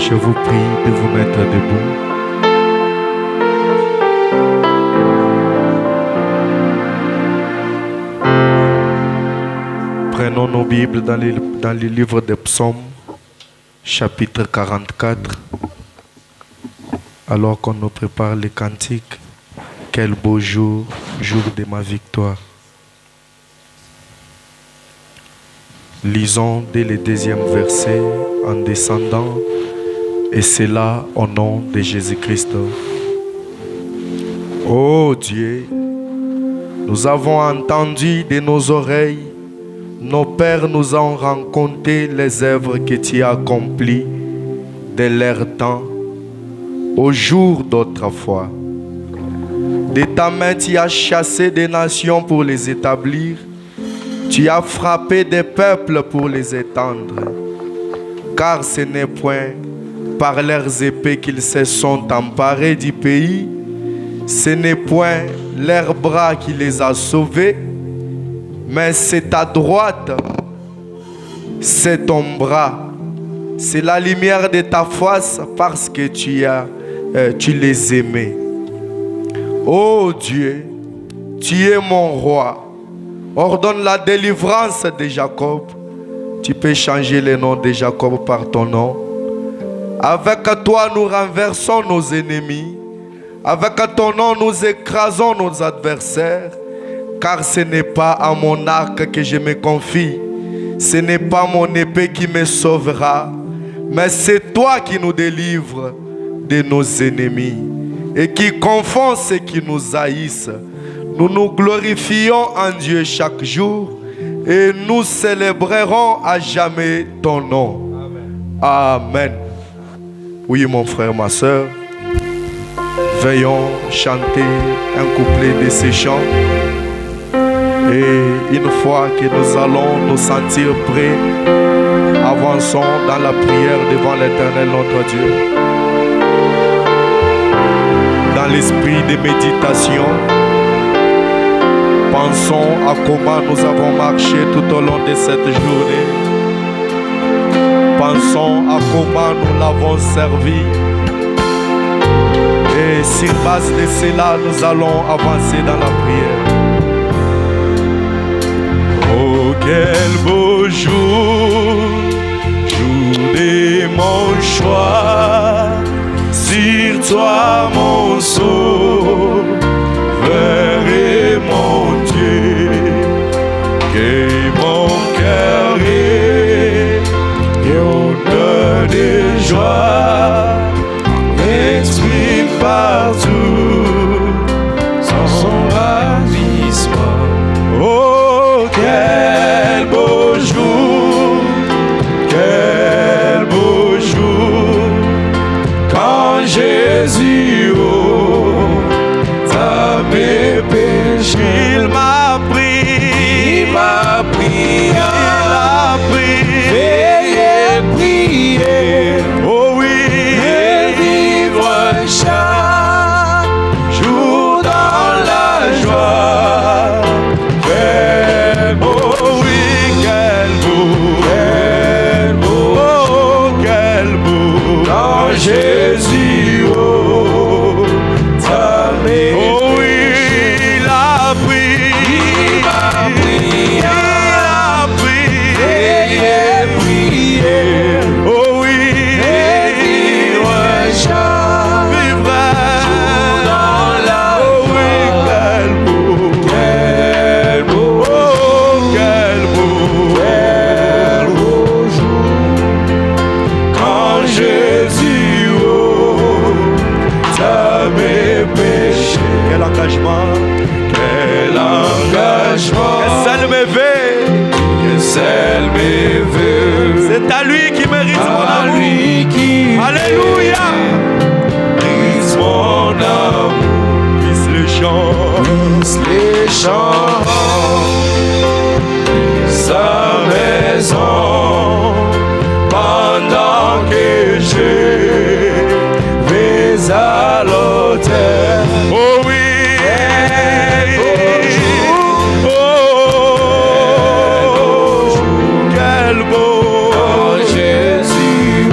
Je vous prie de vous mettre debout. Prenons nos Bibles dans les livres des Psaumes, chapitre 44, alors qu'on nous prépare les cantiques. Quel beau jour, jour de ma victoire. Lisons dès le 2e verset en descendant, et c'est là au nom de Jésus-Christ. Ô Dieu, nous avons entendu de nos oreilles, nos pères nous ont raconté les œuvres que tu as accomplies de leur temps, au jour d'autrefois. De ta main, tu as chassé des nations pour les établir. Tu as frappé des peuples pour les étendre. Car ce n'est point par leurs épées qu'ils se sont emparés du pays. Ce n'est point leurs bras qui les a sauvés. Mais c'est ta droite, c'est ton bras. C'est la lumière de ta face parce que tu les aimais. Ô Dieu, tu es mon roi. Ordonne la délivrance de Jacob. Tu peux changer le nom de Jacob par ton nom. Avec toi, nous renversons nos ennemis. Avec ton nom, nous écrasons nos adversaires. Car ce n'est pas à mon arc que je me confie. Ce n'est pas mon épée qui me sauvera. Mais c'est toi qui nous délivres de nos ennemis. Et qui confond ceux qui nous haïssent. Nous nous glorifions en Dieu chaque jour et nous célébrerons à jamais ton nom. Amen. Oui, mon frère, ma soeur, veillons chanter un couplet de ces chants. Et une fois que nous allons nous sentir prêts, avançons dans la prière devant l'Éternel notre Dieu. Dans l'esprit de méditation, pensons à comment nous avons marché tout au long de cette journée. Pensons à comment nous l'avons servi. Et sur base de cela, nous allons avancer dans la prière. Oh, quel beau jour, jour de mon choix. Sur toi, mon sauveur et mon Dieu, que mon cœur est de joie, exprime partout son ravissement. Oh, quel beau jour, quel beau jour, quand Jésus ôta mes péchés. Il m'a pris, il a pris, veillez, priez, oh oui, et vivre chaque jour dans la joie. Quel beau, oui, quel beau, oh, quel beau, quand Jésus ôta mes péchés. Oh oui, il a pris, il a pris, il a pris, veillez, priez, oh oui, et vivre chaque jour dans la joie. Oh oui, quel beau, oh quel beau jour, quand Jésus ôta mes péchés. Quel engagement, quel engagement, que celle me veut, que celle me veut. C'est à lui qui mérite mon amour. Lui qui alléluia, brise mon amour, brise les chants, sa maison, pendant que je vais à l'autel. Oh oui, quel beau, Jésus,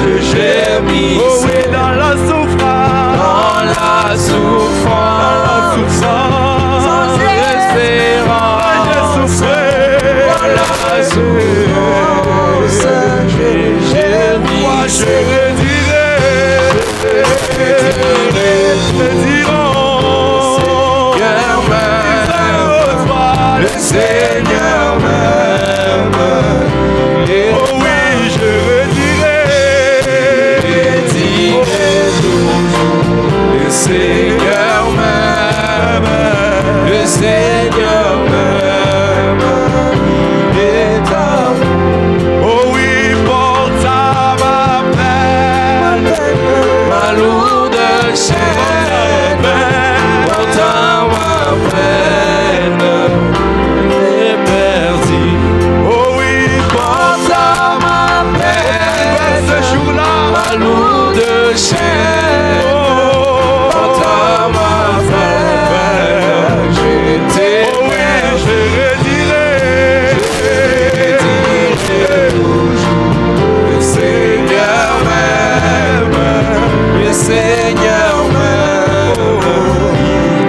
je gémissais. Oh oui, dans la souffrance. Dans la souffrance. Sans espérance. Je souffrais. Dans la souffrance. Je gémissais. Moi je le dirai. Le Seigneur m'aime. Oh oui, je le dirai. Le Seigneur m'aime. Le Seigneur m'aime. Il est amour. Oh oui, porte à ma peine, Ma lourde chaîne. Porte à ma peine. oh oui, Porte à ma peine. ce jour-là, Ma lourde chaîne. oh, Porte à ma peine. Je oh oui, je le dirai. Le Seigneur m'aime. Le Seigneur m'aime.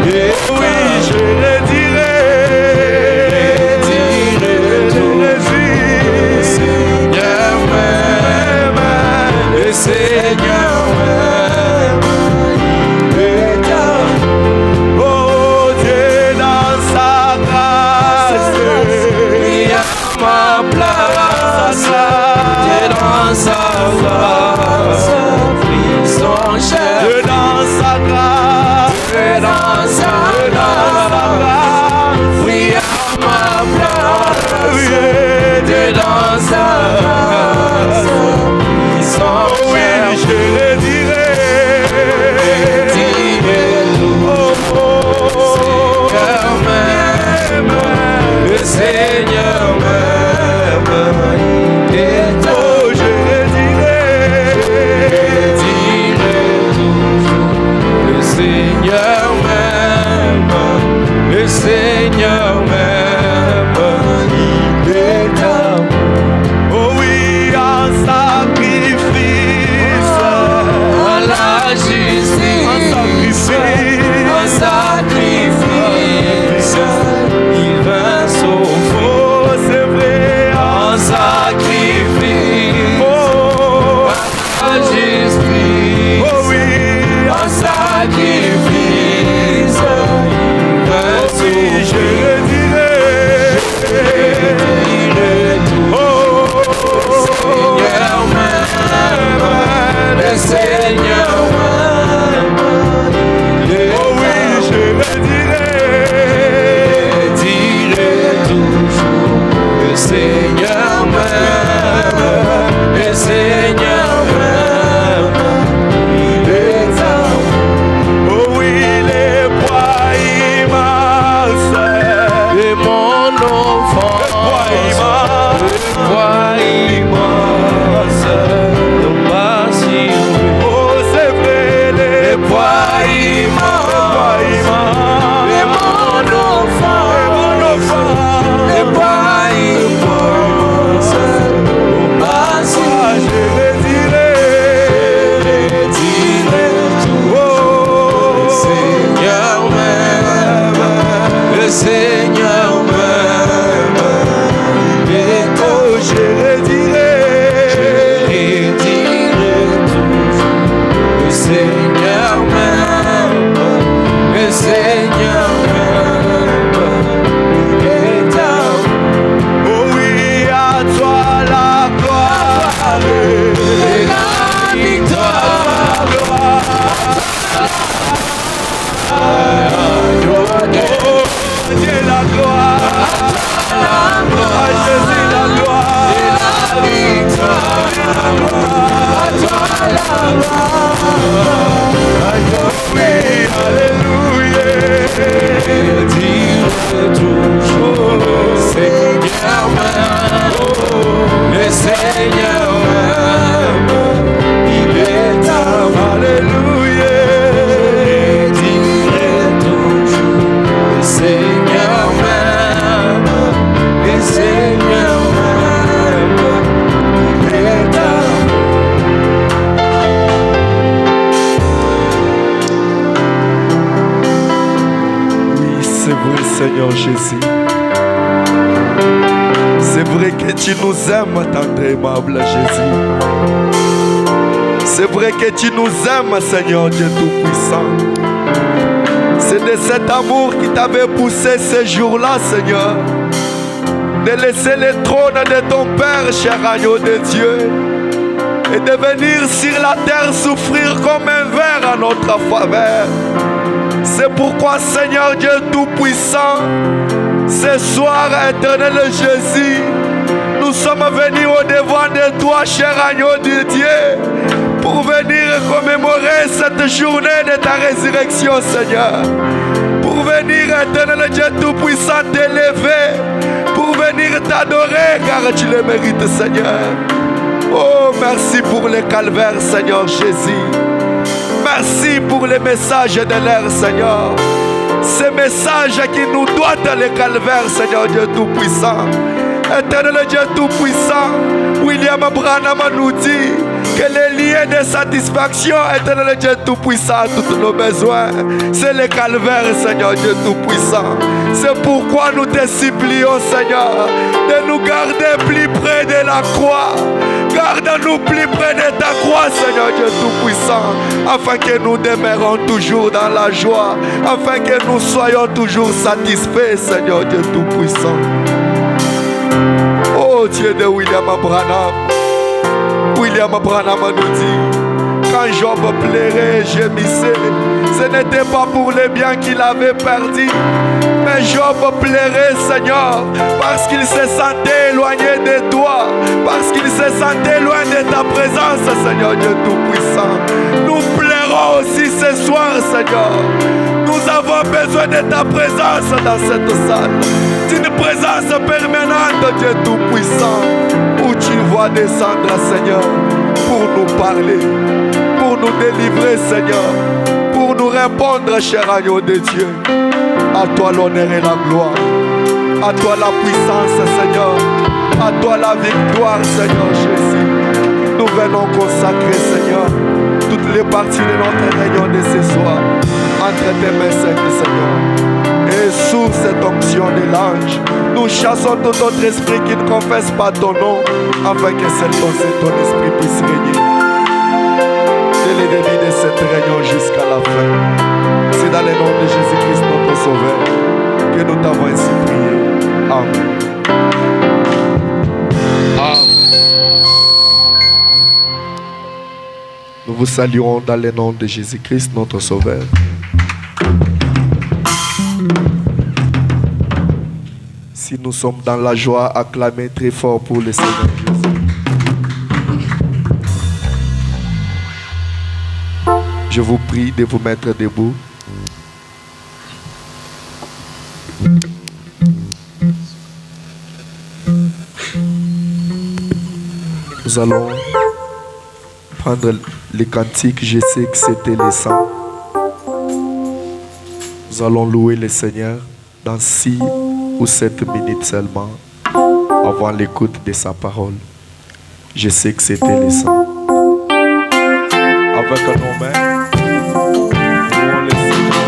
Il est Oui, je le dirai. Le Seigneur m'aime. Il est amour. Oh Dieu dans sa grâce, Il y a ma place. Dieu dans sa grâce. Son chef. Dieu dans sa grâce, Dieu dans sa grâce. Oui, à ma place. Dieu dans sa grâce. Son oui, chef. je le dirai. Le Seigneur m'aime. Il est Oh, je le dirai. Le Seigneur m'aime. Le Seigneur m'aime. Il est amour. Oh oui, en sacrifice, À la justice. En sacrifice. Il vint sauver. oh c'est vrai, En sacrifice. oh, En justice. oh oui, En sacrifice. Il vint oui, je sauver. le dirai. Oh, Seigneur m'aime. Le Seigneur m'aime. oh oui, je le dirai. Toujours. Le Seigneur m'aime. Le Seigneur m'aime. Il est amour. Oh oui, les poids immenses, Et mon enfant. poids immenses. Poids immense. Ne pas sur Oh, c'est vrai, les poids immense. Et mon enfant. Les poids immense. Ne pas sur je le dirai. Le Seigneur m'aime. Le Seigneur m'aime. Il est Oh, je le dirai. toujours. Le Seigneur m'aime. Le Seigneur m'aime. Il est amour. Oh oui, à toi la gloire. Et la victoire. Oh, Dieu la gloire. À Jésus la gloire. La victoire. Oui, alléluia. Dire toujours. Le Seigneur m'aime. Le Seigneur m'aime. Il est amour. Alléluia. Dire toujours. Le Seigneur m'aime. Le Seigneur m'aime. Il est amour. Seigneur Jésus. C'est vrai que tu nous aimes, tendre et aimable Jésus. C'est vrai que tu nous aimes, Seigneur Dieu Tout-Puissant. C'est de cet amour qui t'avait poussé ce jour-là, Seigneur, de laisser le trône de ton Père, cher agneau de Dieu, et de venir sur la terre souffrir comme un ver à notre faveur. C'est pourquoi, Seigneur Dieu Tout-Puissant, ce soir, éternel Jésus, nous sommes venus au-devant de toi, cher agneau de Dieu, pour venir commémorer cette journée de ta résurrection, Seigneur. Pour venir, éternel Dieu Tout-Puissant, t'élever, pour venir t'adorer, car tu le mérites, Seigneur. Oh, merci pour le calvaire, Seigneur Jésus. Merci pour les messages de l'air, Seigneur. Ces messages qui nous doivent le calvaire, Seigneur Dieu Tout-Puissant. Éternel Dieu Tout-Puissant, William Branham nous dit que les liens de satisfaction, éternel Dieu Tout-Puissant, à tous nos besoins, c'est le calvaire, Seigneur Dieu Tout-Puissant. C'est pourquoi nous te supplions, Seigneur, de nous garder plus près de la croix. Garde-nous plus près de ta croix, Seigneur Dieu Tout-Puissant, afin que nous demeurons toujours dans la joie, afin que nous soyons toujours satisfaits, Seigneur Dieu Tout-Puissant. Oh Dieu de William Branham, William Branham nous dit, quand Job pleurait, gémissait, ce n'était pas pour les biens qu'il avait perdus, mais Job pleurait, Seigneur, parce qu'il se sentait éloigné de toi, parce qu'il se sentait loin de ta présence, Seigneur Dieu Tout-Puissant. Nous pleurons aussi ce soir, Seigneur. Nous avons besoin de ta présence dans cette salle, d'une présence permanente, Dieu Tout-Puissant, où tu vas descendre, Seigneur, pour nous parler, pour nous délivrer, Seigneur, pour nous répondre, cher agneau de Dieu. À toi l'honneur et la gloire, à toi la puissance, Seigneur, à toi la victoire, Seigneur Jésus. Nous venons consacrer, Seigneur, toutes les parties de notre réunion de ce soir entre tes mains saintes, Seigneur. Et sous cette onction de l'ange, nous chassons tout autre esprit qui ne confesse pas ton nom, afin que seul ton esprit puisse régner. C'est le début de cette réunion jusqu'à la fin. C'est dans le nom de Jésus-Christ, notre Sauveur, que nous t'avons ainsi prié. Amen. Amen. Nous vous saluons dans le nom de Jésus-Christ, notre Sauveur. Si nous sommes dans la joie, acclamez très fort pour le Seigneur Jésus. Je vous prie de vous mettre debout. Nous allons prendre les cantiques. Je sais que c'était les saints. Nous allons louer le Seigneur dans 6 ou 7 minutes seulement avant l'écoute de sa parole. Je sais que c'était les saints. Avec nos mains, louons le Seigneur.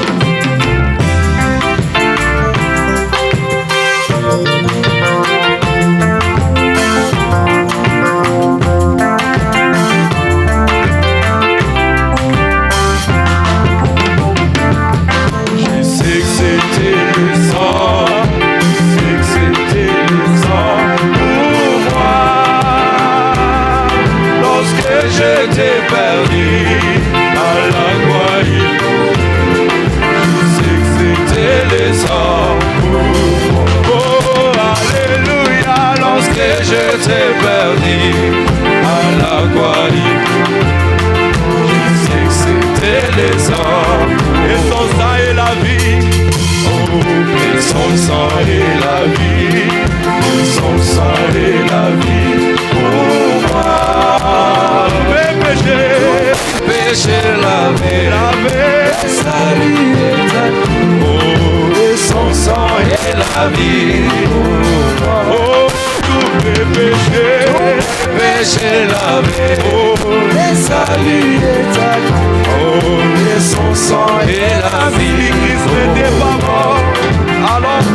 J'étais perdu à la Guadeloupe. Je sais que c'était les hommes. Oh, alléluia, lorsque j'étais perdu à la Guadeloupe. Je sais que c'était les hommes. Et son sang et la vie. Oh, et son sang et la vie. Et son sang et la vie. Pour moi. Péché lavé, salut éternel. Oh, et son sang et la vie. Oh, tous mes péchés lavé. Oh, et salut éternel. Oh, et son sang et la vie. Christ n'était pas mort. Alors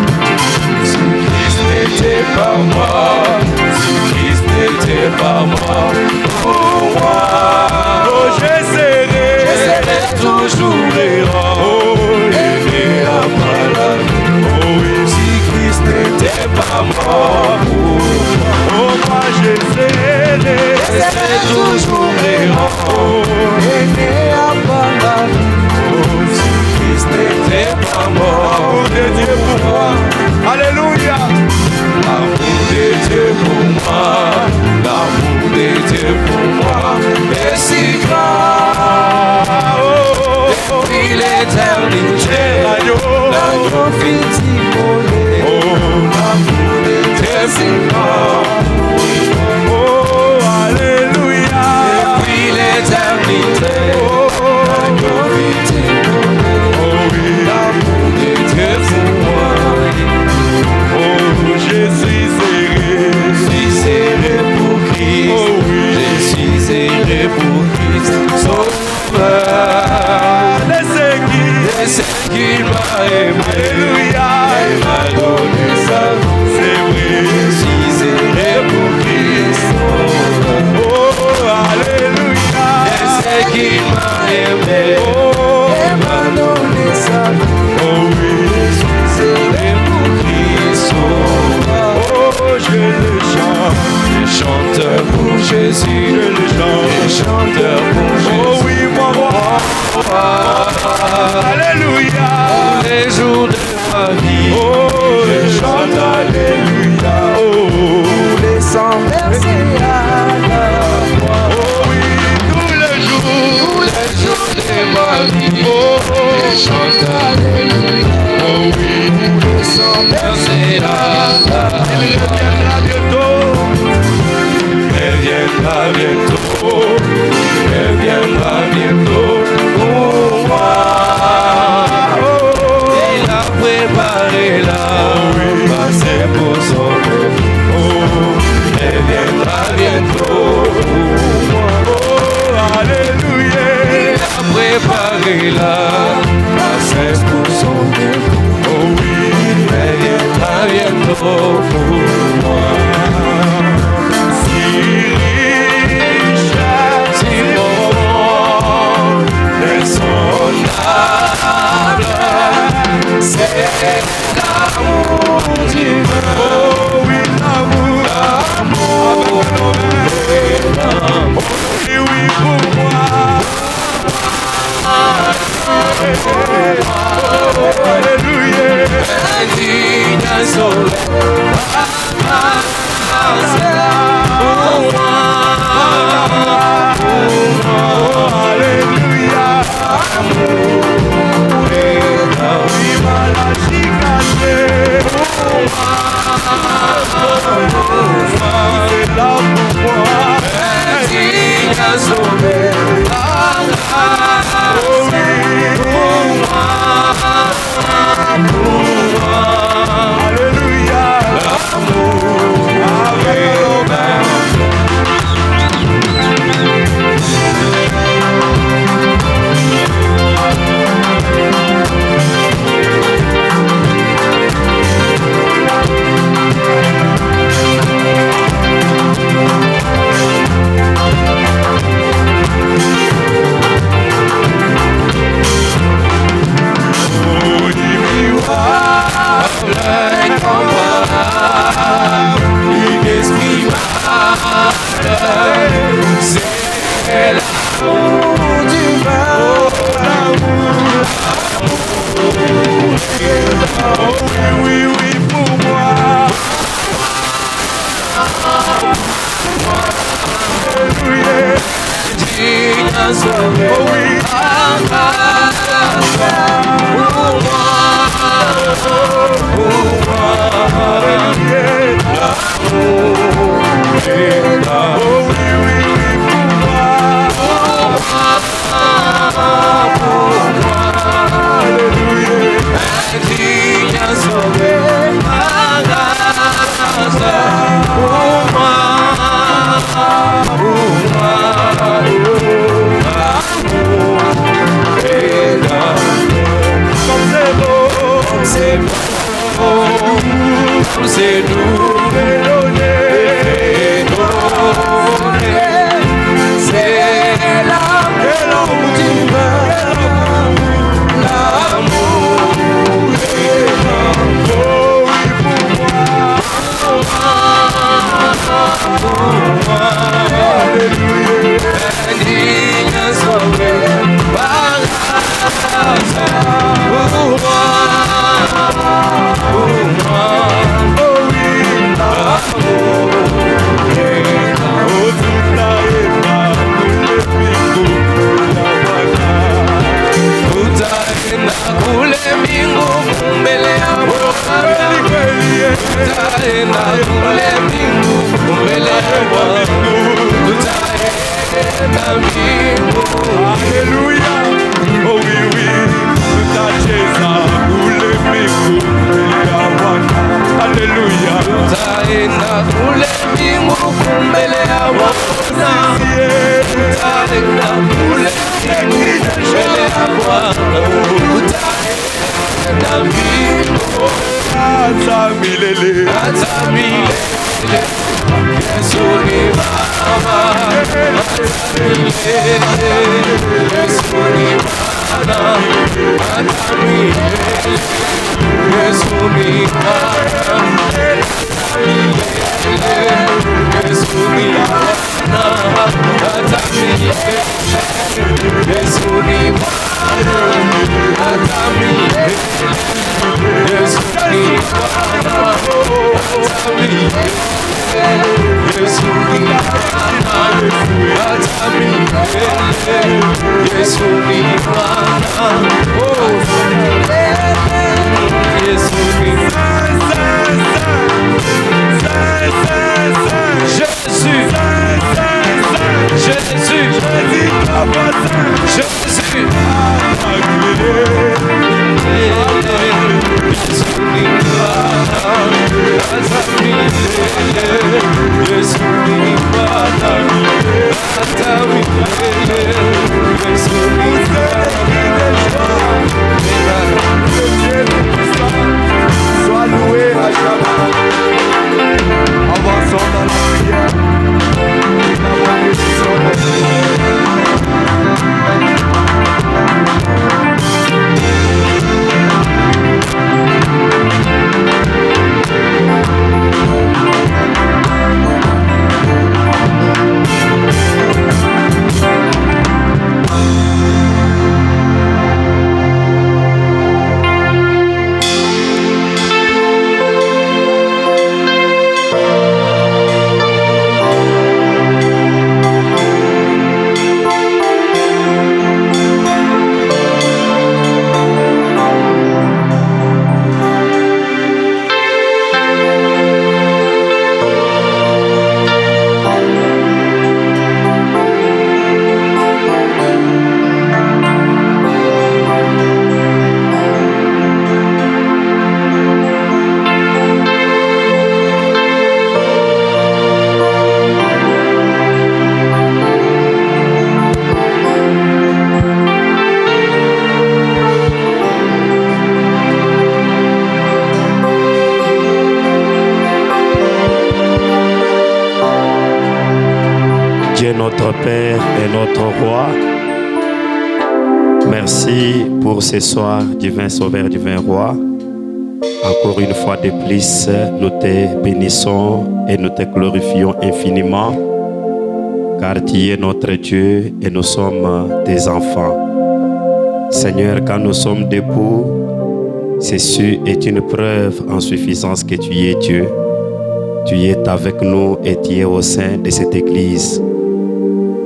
chanteur pour Jésus, les chanteurs pour Jésus. Oh oui, mon roi. Alléluia. Les jours de ma vie, Oh, je chante Alléluia. Oh, les sans verser à la croix. oh oui, tous les jours De ma vie, Oh, je chante Alléluia. oh oui, Les sans verser à la croix. il reviendra bientôt. Elle viendra bientôt, elle viendra bientôt pour moi. Il a préparé la passé pour son peuple. Elle viendra bientôt pour moi. Alléluia. Il a préparé la passé pour son peuple. Oh oui, Elle viendra bientôt pour moi. si riche, Si bon, raisonnable, c'est l'amour divin. oh oui, l'amour, oui, oui, pour moi. Oh, alléluia. Indigne soleil, Alléluia. Viva la chicane. C'est là pour moi. indigne soleil, Oh oui. Alléluia. c'est l'amour divin. Oui, oui, pour moi. Alléluia. Indigne soleil, Oh oui. Oh oui, oui, oui, pour moi. Alléluia. indigne soleil, Comme c'est beau, c'est bon, c'est doux, donné. c'est l'amour divin, l'amour Oh oui, pour moi. Alléluia. indigne soleil, par pour moi, Oh oui, l'amour. Oh, tout la haine, tout le pico, la waka. utaenda kule mbingu mbele ya Bwana, utaenda kule mbingu mbele ya Bwana, utaenda mbingu. Alléluia. Oh oui, oui, tutacheza kule mbingu ya Bwana. Alléluia. Utaenda kule mbingu mbele ya Bwana, utaenda kule mbingu mbele ya Bwana, utaenda mbingu Hata milele. hata milele. Yesu ni Baba, hata milele. Yesu ni Bwana, hata milele. Yesu ni Bwana, hata milele. Yesu Yesu ni Bwana. Yesu ni Jésus. Jésus. Jésus. Sois loué à jamais. Avançons dans la prière. Notre Père et notre Roi, merci pour ce soir, divin Sauveur, divin Roi. Encore une fois de plus, nous te bénissons et nous te glorifions infiniment, car tu es notre Dieu et nous sommes tes enfants. Seigneur, quand nous sommes debout, ceci est une preuve en suffisance que tu es Dieu. Tu es avec nous et tu es au sein de cette église.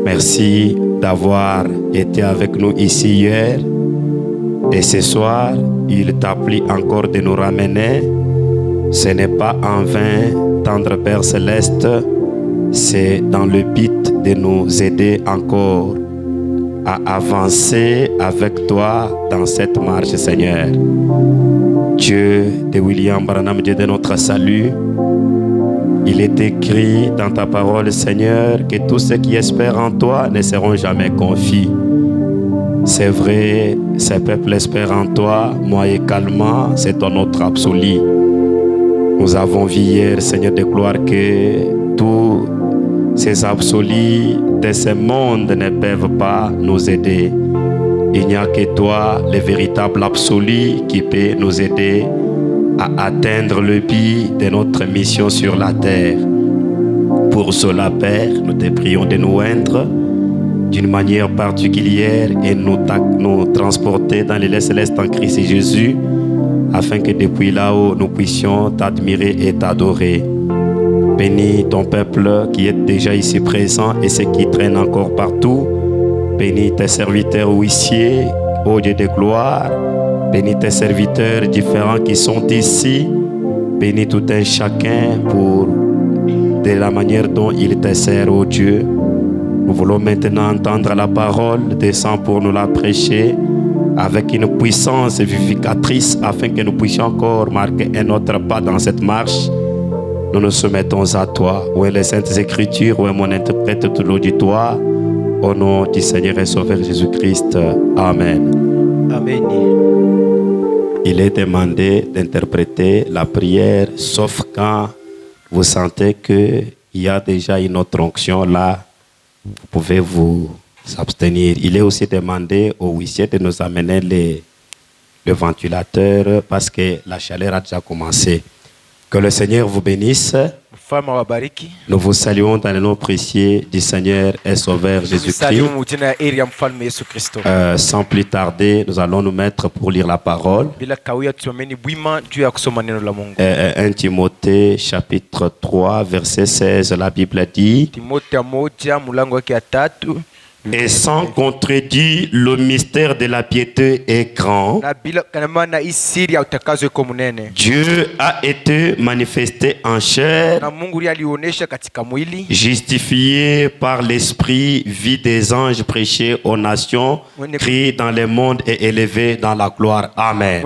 Merci d'avoir été avec nous ici hier et ce soir, il t'a plu encore de nous ramener. Ce n'est pas en vain, tendre Père Céleste, c'est dans le but de nous aider encore à avancer avec toi dans cette marche, Seigneur. Dieu de William Branham, Dieu de notre salut, il est écrit dans ta parole, Seigneur, que tous ceux qui espèrent en toi ne seront jamais confus. C'est vrai, ces peuples espèrent en toi, moi également, c'est ton autre absolu. Nous avons vu hier, Seigneur de gloire, que tous ces absolus de ce monde ne peuvent pas nous aider. Il n'y a que toi, le véritable absolu, qui peut nous aider à atteindre le but de notre mission sur la terre. Pour cela, Père, nous te prions de nous oindre d'une manière particulière et nous transporter dans les lieux célestes en Christ Jésus, afin que depuis là-haut, nous puissions t'admirer et t'adorer. Bénis ton peuple qui est déjà ici présent et ceux qui traînent encore partout. Bénis tes serviteurs huissiers, ô Dieu de gloire. Bénis tes serviteurs différents qui sont ici. Bénis tout un chacun pour de la manière dont il te sert, ô Dieu. Nous voulons maintenant entendre la parole. Descends pour nous la prêcher avec une puissance vivificatrice afin que nous puissions encore marquer un autre pas dans cette marche. Nous nous soumettons à toi. Où est les Saintes Écritures? Où est mon interprète tout l'auditoire? Au nom du Seigneur et Sauveur Jésus-Christ. Amen. Amen. Il est demandé d'interpréter la prière, sauf quand vous sentez qu'il y a déjà une autre onction là, vous pouvez vous abstenir. Il est aussi demandé aux huissiers de nous amener le ventilateur parce que la chaleur a déjà commencé. Que le Seigneur vous bénisse. Nous vous saluons dans le nom précieux du Seigneur et Sauveur Jésus-Christ. Sans plus tarder, nous allons nous mettre pour lire la parole. 1 Timothée chapitre 3 verset 16, la Bible dit: Et sans contredit, le mystère de la piété est grand. Dieu a été manifesté en chair, justifié par l'esprit, vie des anges, prêché aux nations, crié dans les mondes et élevé dans la gloire. Amen.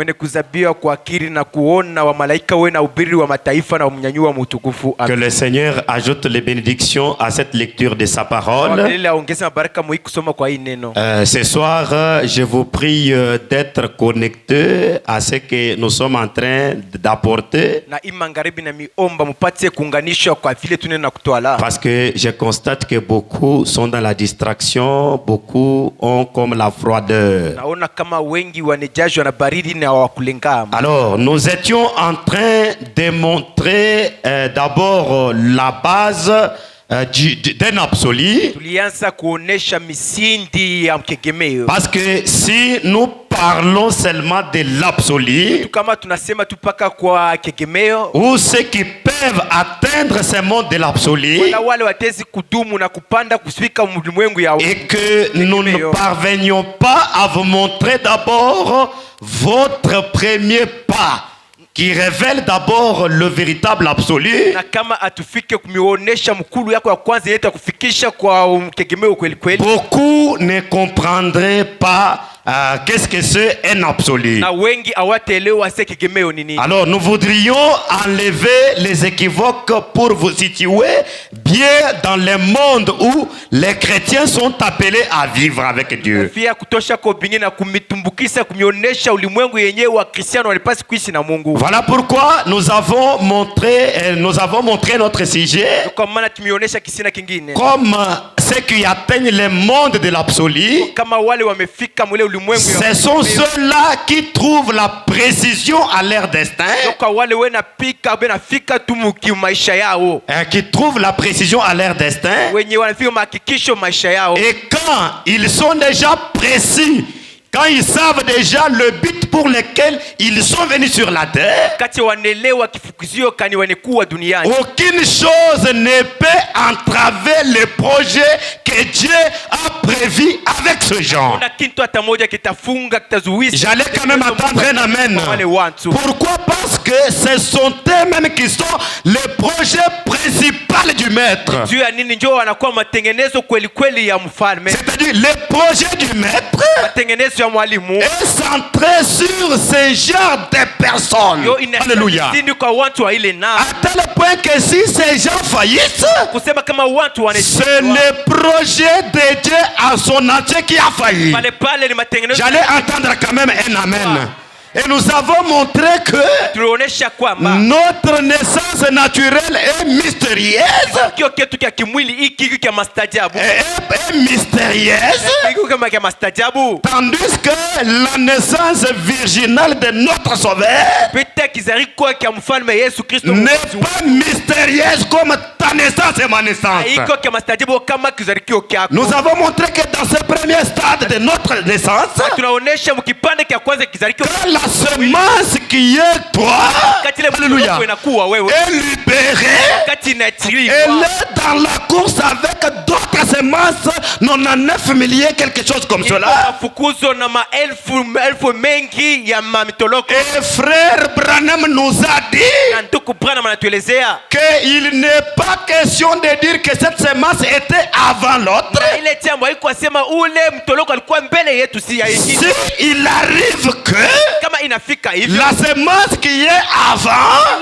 Que le Seigneur ajoute les bénédictions à cette lecture de sa parole. Ce soir, je vous prie d'être connectés à ce que nous sommes en train d'apporter. Parce que je constate que beaucoup sont dans la distraction, beaucoup ont comme la froideur. Alors, nous étions en train de montrer d'abord la base d'un absolu. Parce que si nous parlons seulement de l'absolu, ou ceux qui peuvent atteindre ce monde de l'absolu, et que nous ne parvenions pas à vous montrer d'abord votre premier pas, qui révèle d'abord le véritable absolu, beaucoup ne comprendraient pas qu'est-ce que c'est un absolu. Alors nous voudrions enlever les équivoques pour vous situer bien dans le monde où les chrétiens sont appelés à vivre avec Dieu. Voilà pourquoi nous avons montré notre sujet comme ceux qui atteignent le monde de l'absolu. Ce sont ceux-là qui trouvent la précision à leur destin. Qui trouvent la précision à leur destin. Et quand ils sont déjà précis, quand ils savent déjà le but pour lequel ils sont venus sur la terre, aucune chose ne peut entraver le projet que Dieu a prévu avec ce genre. J'allais quand même attendre un amen. Pourquoi? Parce que ce sont eux-mêmes qui sont le projet principal du maître. C'est-à-dire le projet du maître est centré sur ce genre de personnes. Alléluia. À tel point que si ces gens faillissent, c'est le projet de Dieu à son entier qui a failli. J'allais entendre quand même un amen. Et nous avons montré que notre naissance naturelle est mystérieuse. Tandis que la naissance virginale de notre Sauveur n'est pas mystérieuse comme ta naissance et ma naissance. Nous avons montré que dans ce premier stade de notre naissance, la semence qui est toi, alléluia, est libérée. Elle est dans la course avec d'autres semences, 99 milliers, quelque chose comme cela. Et frère Branham nous a dit qu'il n'est pas question de dire que cette semence était avant l'autre. Si il arrive que la semence qui est avant,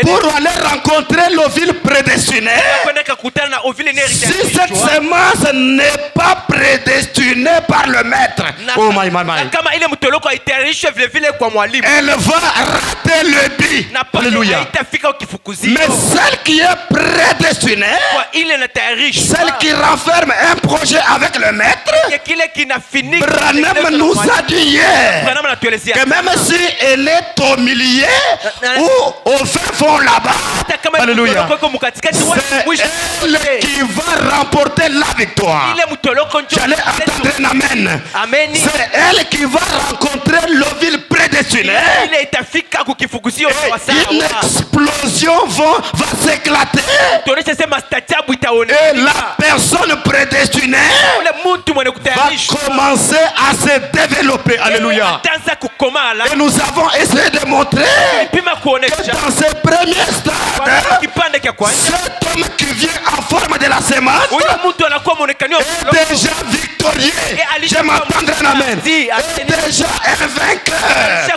pour aller rencontrer l'ovule prédestiné, si cette semence n'est pas prédestinée par le maître, oh my. Elle va rater le but. Alléluia. Mais celle qui est prédestinée, celle qui renferme un projet avec le maître, Branham nous a dit hier que même si elle est au milieu ou au fin fond là-bas, alléluia, Alléluia. C'est elle qui va remporter la victoire. J'allais attendre un amen. C'est elle qui va rencontrer le ville prédestiné. Et une explosion va s'éclater. Et la personne prédestinée va commencer à se développer. Alléluia. Et nous avons essayé de montrer que dans ces premiers stades, cet homme qui vient en forme de la semence est déjà victorieux. Je m'attends un amen. Est déjà un vainqueur.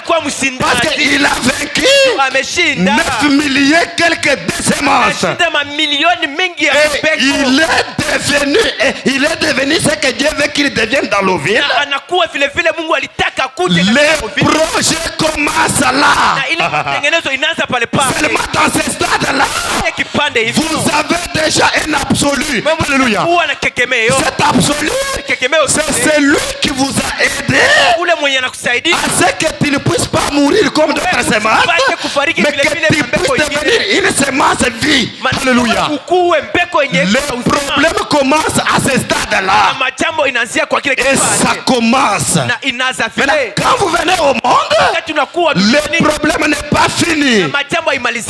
Parce qu'il a vaincu 9 milliers quelques de semences. Et il est devenu ce que Dieu veut qu'il devienne dans le ville. Les projets commencent là. Seulement dans ce stade-là, vous avez déjà un absolu. Alléluia. Cet absolu, c'est celui qui vous a aidé à ce que tu ne puisses pas mourir comme d'autres semences, mais que tu puisses devenir une semence vie. Alléluia. Les problèmes commencent à ce stade-là. Et ça commence. Maintenant, quand vous venez au monde, le problème n'est pas fini.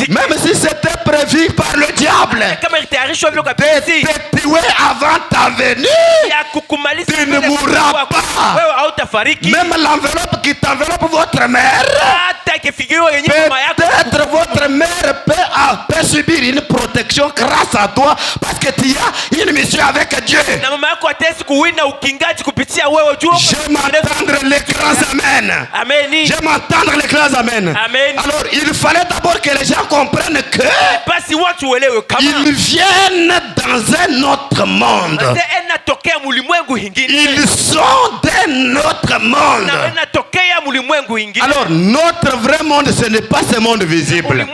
Même si c'était prévu par le diable de te tuer avant ta venue, tu ne mourras pas. Même l'enveloppe qui t'enveloppe votre mère, peut-être votre mère peut subir une protection grâce à toi parce que tu as une mission avec Dieu. Je m'attendre les grands amen. Je m'attendre les grands amen. Alors il fallait d'abord que les gens comprennent que ils viennent dans un autre monde. Ils sont d'un autre monde. Alors notre vrai monde, ce n'est pas ce monde visible.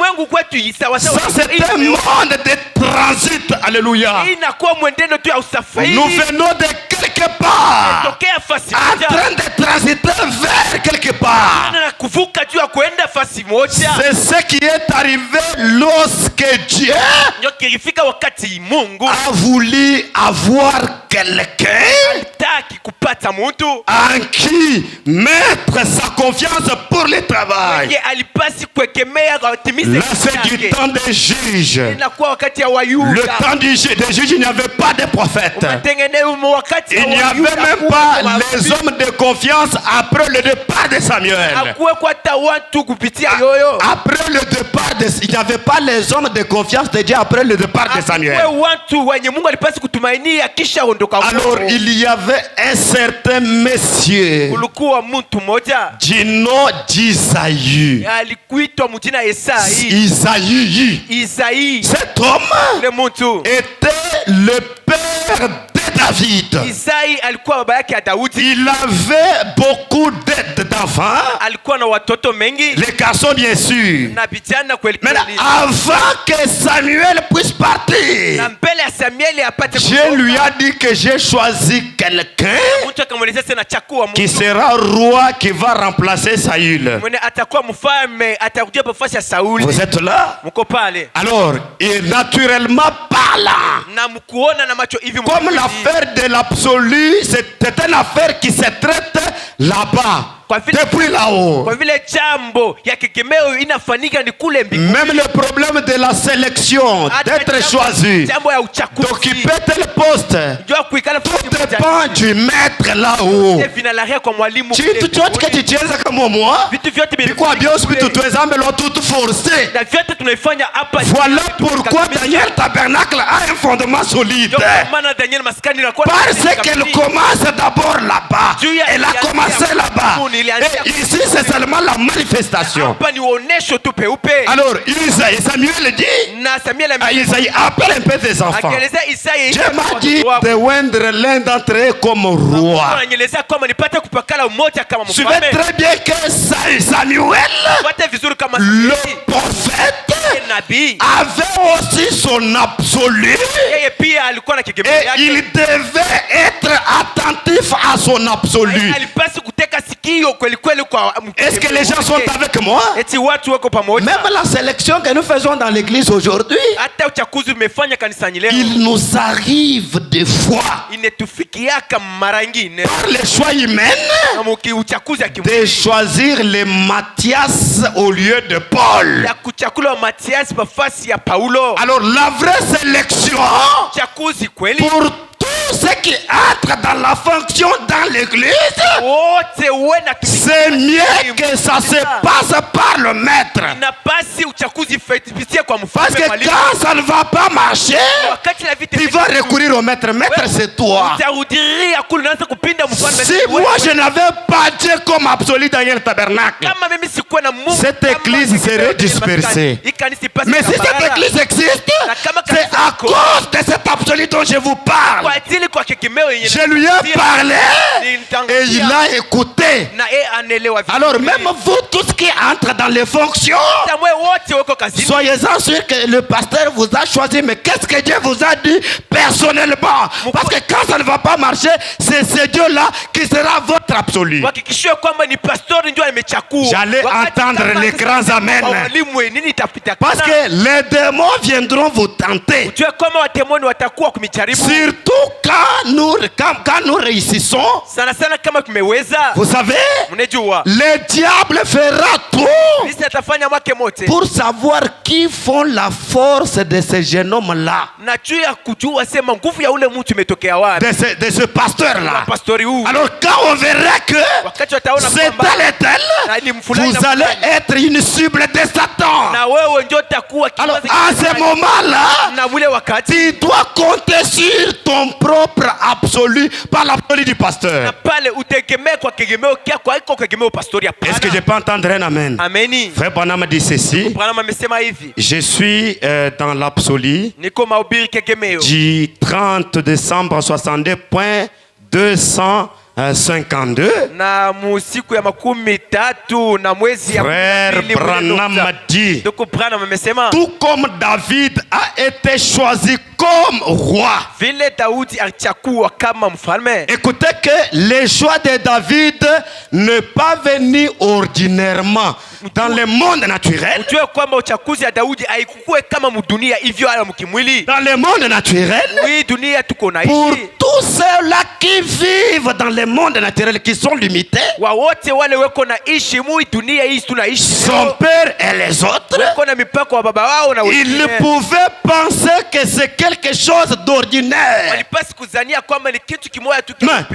Ça, c'est un monde de transit. Alléluia. Nous venons de quelque part, en train de transiter vers quelque part. C'est ce qui est arrivé lorsque Dieu a voulu avoir quelqu'un en qui mettre sa confiance pour le travail. Là, c'est du temps des juges. Le temps des juges, il n'y avait pas de prophètes. Il n'y avait même pas les hommes de confiance après le départ de Samuel. Après le départ il n'y avait pas les hommes de confiance de Dieu après le départ de Samuel. Alors il y avait un certain monsieur du nom d'Isaïe. Isaïe. Cet homme était le père de David. Il avait beaucoup d'enfants. Les garçons bien sûr. Mais avant que Samuel puisse partir, Dieu lui a dit que j'ai choisi quelqu'un qui sera roi, qui va remplacer Saül. Vous êtes là? Alors, et naturellement parlant, comme l'affaire de l'absolu, c'était une affaire qui se traite là-bas. Depuis là-haut. Même le problème de la sélection, d'être choisi, d'occuper tel poste, tout dépend du maître là-haut. Voilà pourquoi Daniel Tabernacle a un fondement solide. Parce qu'elle commence d'abord là-bas. Elle a commencé là-bas. Et ici c'est seulement la manifestation. Alors Samuel dit à Isaïe, appelle un peu tes enfants. Dieu m'a dit de oindre l'un d'entre eux comme roi. Suivez très bien que Samuel, le prophète, avait aussi son absolu. Et il devait être attentif à son absolu. Est-ce que les gens sont avec moi? Même la sélection que nous faisons dans l'église aujourd'hui, il nous arrive des fois, par les choix humains, de choisir les Matthias au lieu de Paul. Alors la vraie sélection pour tous ceux qui entrent dans la fonction dans l'église, c'est mieux que ça se passe par le maître. Parce que quand ça ne va pas marcher, tu vas recourir au maître. Maître, c'est toi. Si moi je n'avais pas Dieu comme absolu dans le tabernacle, cette église serait dispersée. Mais si cette église existe, c'est à cause de cet absolu dont je vous parle. Je lui ai parlé et il a écouté. Alors même vous tous qui entrez dans les fonctions, soyez-en sûrs que le pasteur vous a choisi. Mais qu'est-ce que Dieu vous a dit personnellement? Parce que quand ça ne va pas marcher, c'est ce Dieu-là qui sera votre absolu. J'allais entendre les grands amen. Parce que les démons viendront vous tenter. Surtout quand nous réussissons. Vous savez, le diable fera tout pour savoir qui font la force de ce jeune homme-là, de ce pasteur-là. Alors quand on verra que c'est tel et tel, vous allez être une cible de Satan. Alors à ce moment-là, tu dois compter sur ton propre absolu par l'absolu du pasteur. Est-ce que je peux entendre un amen? Frère Branham dit ceci: je suis dans l'absolu du 30 décembre 62.252. Frère Branham dit, tout comme David a été choisi comme roi. Écoutez que le choix de David n'est pas venu ordinairement dans le monde naturel. Dans le monde naturel, pour tous ceux-là qui vivent dans le monde naturel, qui sont limités, son père et les autres, ils pouvaient penser que c'est quelque chose d'ordinaire.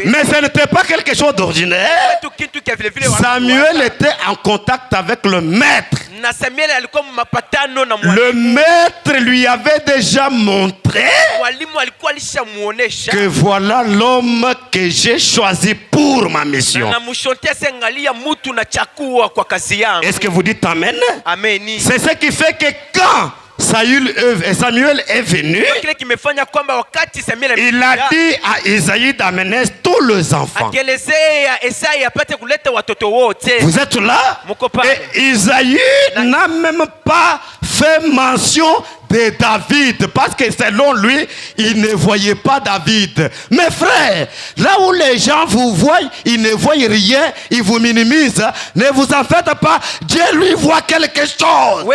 Mais ce n'était pas quelque chose d'ordinaire. Samuel était en contact avec le maître. Le maître lui avait déjà montré que voilà l'homme que j'ai choisi pour ma mission. Est-ce que vous dites amen? C'est ce qui fait que quand Samuel est venu, il a dit à Isaïe d'amener tous les enfants. Vous êtes là? Et Isaïe n'a même pas fait mention de David, parce que selon lui, il ne voyait pas David. Mais frère, là où les gens vous voient, ils ne voient rien, ils vous minimisent. Ne vous en faites pas, Dieu lui voit quelque chose.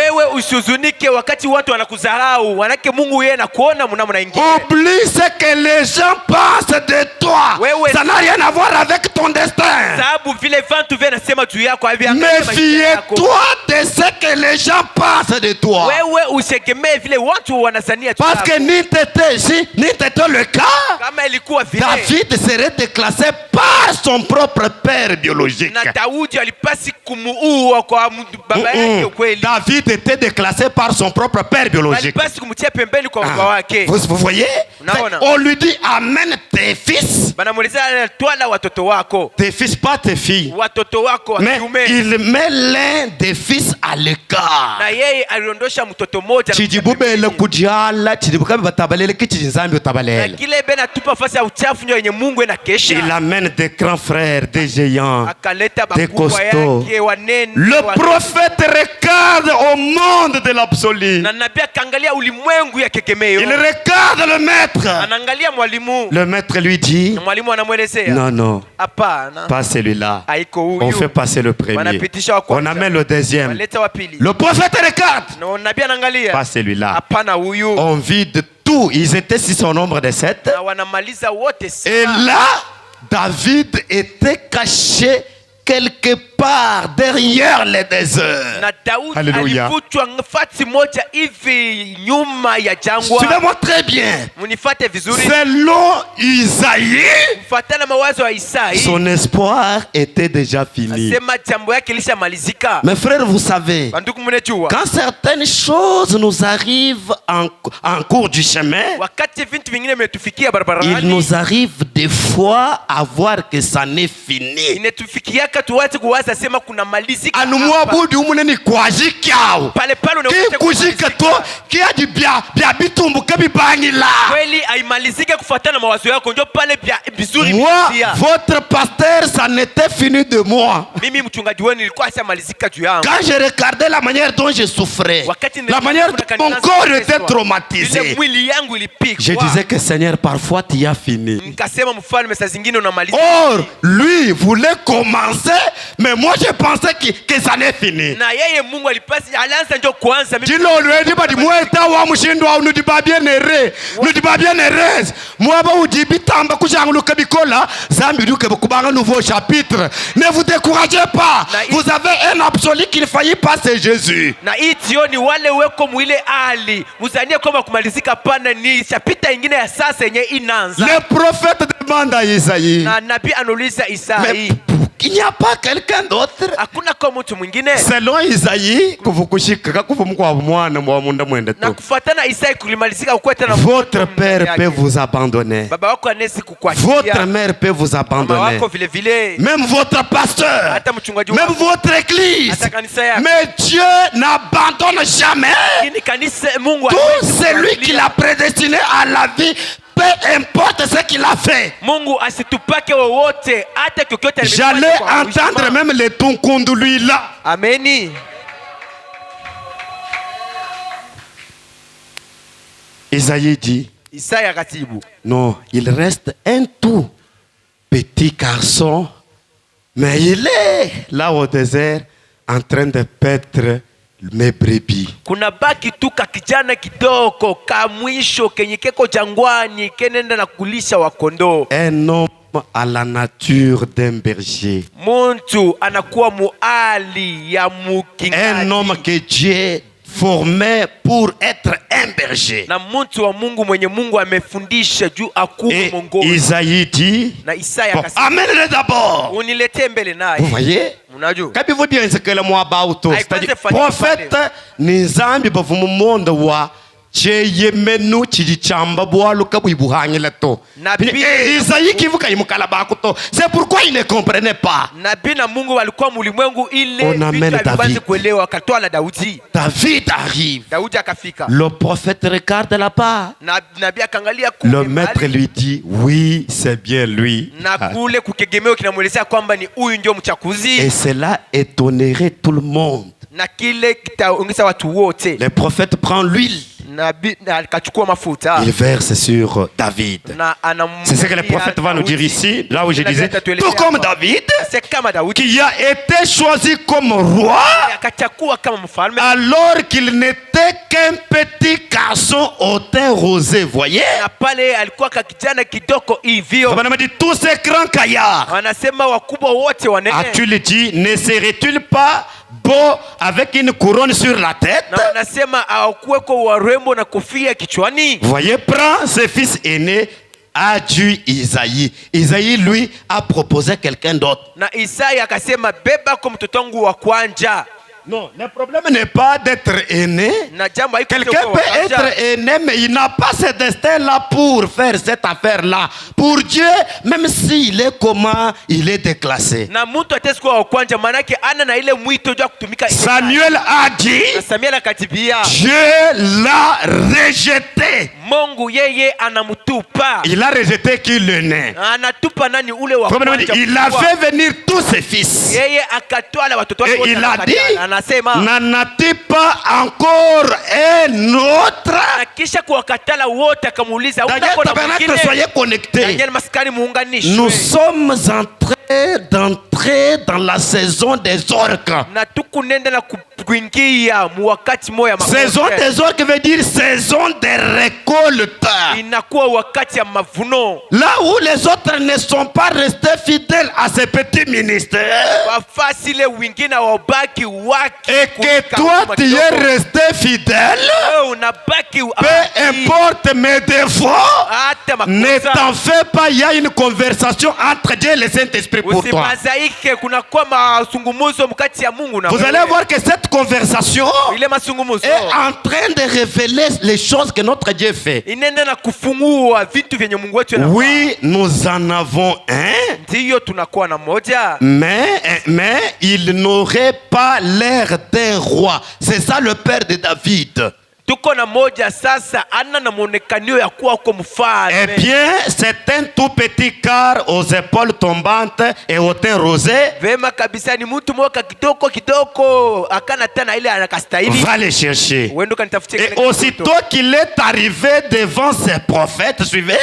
Oublie ce que les gens pensent de toi. Ça n'a rien à voir avec ton destin. Méfie-toi de ce que les gens pensent de toi. Parce que ni t'étais le cas, David serait déclassé par son propre père biologique. David était déclassé par son propre père biologique. Vous voyez? On lui dit amène tes fils. Tes fils, pas tes filles. Mais il met l'un des fils à l'écart. Chidibu kubele kujala chidibuka batabalele kichi nzambi utabalele. Kile bena tupa fasi ya uchafu nyo yenye Mungu inakesha. Il amène des grands frères, des géants, des costauds. Le prophète regarde au monde de l'absolu. Il regarde le maître. Le maître lui dit, non, non, pas celui-là. On fait passer le premier. On amène le deuxième. Le prophète regarde, pas celui-là. On vide tout. Ils étaient 6 au nombre de 7. Et là, David était caché quelque part derrière les déserts. Alléluia. Suivez-moi très bien. Selon Isaïe, son espoir était déjà fini. Mes frères, vous savez, quand certaines choses nous arrivent en cours du chemin, il nous arrive des fois à voir que ça n'est fini. Anumwabudu umuneni kwaji kyao ki kujika to ki adi bia bitumbu kabibangila kweli aimalizike kufuatana mawazo yako ndio pale bia vizuri bizia. Votre pasteur, ça n'était fini de moi. Mimi mchungaji wenu nilikuwa shamalizika juu yangu. Quand je regardais la manière dont je souffrais, la manière dont mon corps était traumatisé, mwili yangu ilipigwa, je disais que Seigneur, parfois tu as fini. Nikasema mfalme saa zingine unamaliza. Or lui voulait commencer, mais moi je pensais que ça n'est fini. Na yeye Mungu alipasi alianza ndio kuanza. Dilo lwendi badi mweta wa mushindo wa nudibabie nere. Nudibabie nere. Mwaba udibitamba kujanguluka bikola zambi duke kubanga nouveau chapitre. Ne vous découragez pas. Vous avez un absolu qu'il faillit passer Jésus. Na itioni wale weko mwile ali. Muzanie kama kumalizika pana ni chapitre ingine ya sasa yenye inaanza. Le prophète demande à Isaïe. Na nabii anauliza Isaïe. Il n'y a pas quelqu'un d'autre. Selon Isaïe, votre père peut vous abandonner. Votre mère peut vous abandonner. Même votre pasteur. Même votre église. Mais Dieu n'abandonne jamais. Tout celui qui l'a prédestiné à la vie, peu importe ce qu'il a fait. J'allais entendre même les tonkondu lui là. Amen. Isaïe dit, non, il reste un tout petit garçon, mais il est là au désert en train de paître mes brebis. Kuna baki tu kakijana kidoko ka mwisho kenye keko jangwani kenenda na kulisha wakondoo. Un homme à la nature d'un berger. Muntu anakuwa muali ya mukingaji. Un homme que Dieu formé pour être un berger. Na muntu wa Mungu mwenye Mungu amefundisha juu akuwe mongozi. Isaïe dit, na Isaya akasema, amène-le d'abord. Unilete mbele naye. Vous voyez? Kabivyo bien ce que le moi bauto. C'est-à-dire prophète nizambi bavumu monde wa cheyemenu chidichamba bwalu kabuibuhangela to. Isaïe kivuka imukala bakuto. C'est pourquoi il ne comprenait pas. Nabii na Mungu walikuwa mulimwengu ile vitu alibanze kuelewa akatoa la Daudi. David arrive. Daudi akafika. Le prophète regarde là-bas. Nabii akaangalia kule. Le maître lui dit, oui, c'est bien lui. Na kule kukegemeo kinamuelezea kwamba ni huyu ndio mchakuzi. Et cela étonnerait tout le monde. Na kile kitaongeza watu wote. Le prophète prend l'huile. Il verse sur David. C'est ce que le prophète va nous dire ici, là où je disais, tout comme David, qui a été choisi comme roi, alors qu'il n'était qu'un petit garçon au teint rosé, voyez? Tous ces grands caillards, as-tu dit, ne serait-il pas beau avec une couronne sur la tête? Voyez, prend ses fils aînés, a dû Isaïe. Isaïe, lui, a proposé quelqu'un d'autre. Non, le problème n'est pas d'être aîné. Quelqu'un peut être aîné, mais il n'a pas ce destin-là pour faire cette affaire-là. Pour Dieu, même s'il est comment, il est déclassé. Samuel a dit, Dieu l'a rejeté. Il a rejeté qui l'aîné. Il a fait venir tous ses fils. Et il a dit, n'en a-t-il pas encore un autre? Tabernacle, soyez connectés. Nous sommes en train d'entrer dans la saison des orques. Saison des orques veut dire saison des récoltes. Là où les autres ne sont pas restés fidèles à ces petits ministères, et que toi tu es resté fidèle, peu importe mes défauts, ne t'en fais pas, il y a une conversation entre Dieu et le Saint-Esprit pour toi. Vous allez voir que cette conversation est en train de révéler les choses que notre Dieu fait. Oui, nous en avons un, mais il n'aurait pas l'air d'un roi. C'est ça le père de David. Eh bien, c'est un tout petit car aux épaules tombantes et au teint rosé. Va les chercher. Et aussitôt qu'il est arrivé devant ses prophètes, suivez,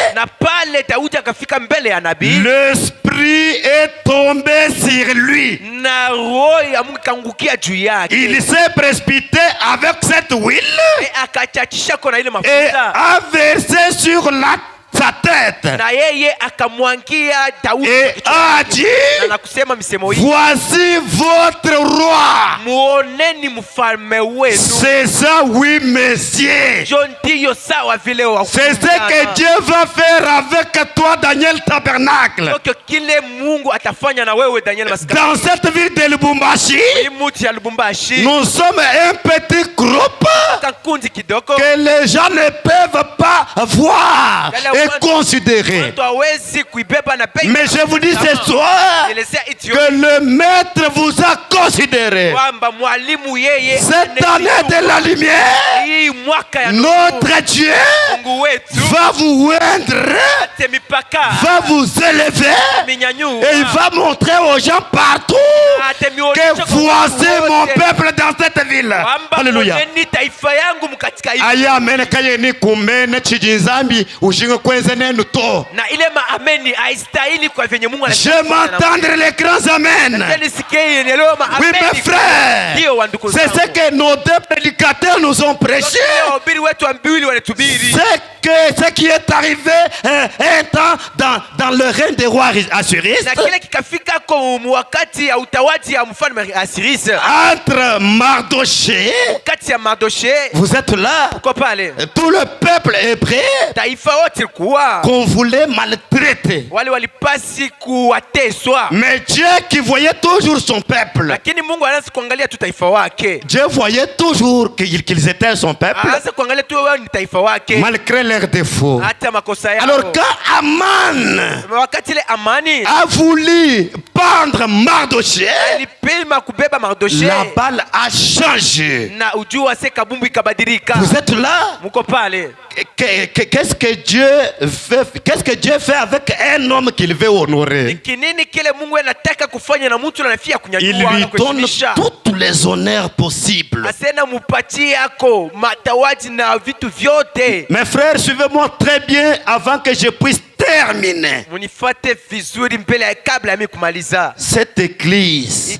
l'esprit est tombé sur lui. Il s'est précipité avec cette huile et a versé sur sa tête et a dit, voici votre roi. C'est ça, oui, messieurs. C'est ce que Dieu va faire avec toi, Daniel Tabernacle. Dans cette ville de Lubumbashi, nous sommes un petit groupe que les gens ne peuvent pas voir et considérer. Mais je vous dis ce soir que le maître vous a considéré. Cette année de la lumière, notre Dieu va vous oindre, va vous élever, et il va montrer aux gens partout que voici mon peuple dans cette ville. Alléluia. Amen. Kayeni kumene chijinzambi ushingo kwenze nenu to. Je m'entendre les grands amen. Oui, mes frères, c'est ce que nos deux prédicateurs nous ont prêché. C'est ce qui est arrivé un temps dans le règne des rois assyristes. Entre Mardoché, vous êtes là, tout le peuple hébreu qu'on voulait maltraiter. Mais Dieu qui voyait toujours son peuple, Dieu voyait toujours qu'ils étaient son peuple malgré leurs défauts. Alors quand Aman a voulu pendre Mardoché, la balle a changé. Vous êtes là? Qu'est-ce que Dieu fait avec un homme qu'il veut honorer? Il lui donne tous les honneurs possibles. Mes frères, suivez-moi très bien avant que je puisse terminer. Cette église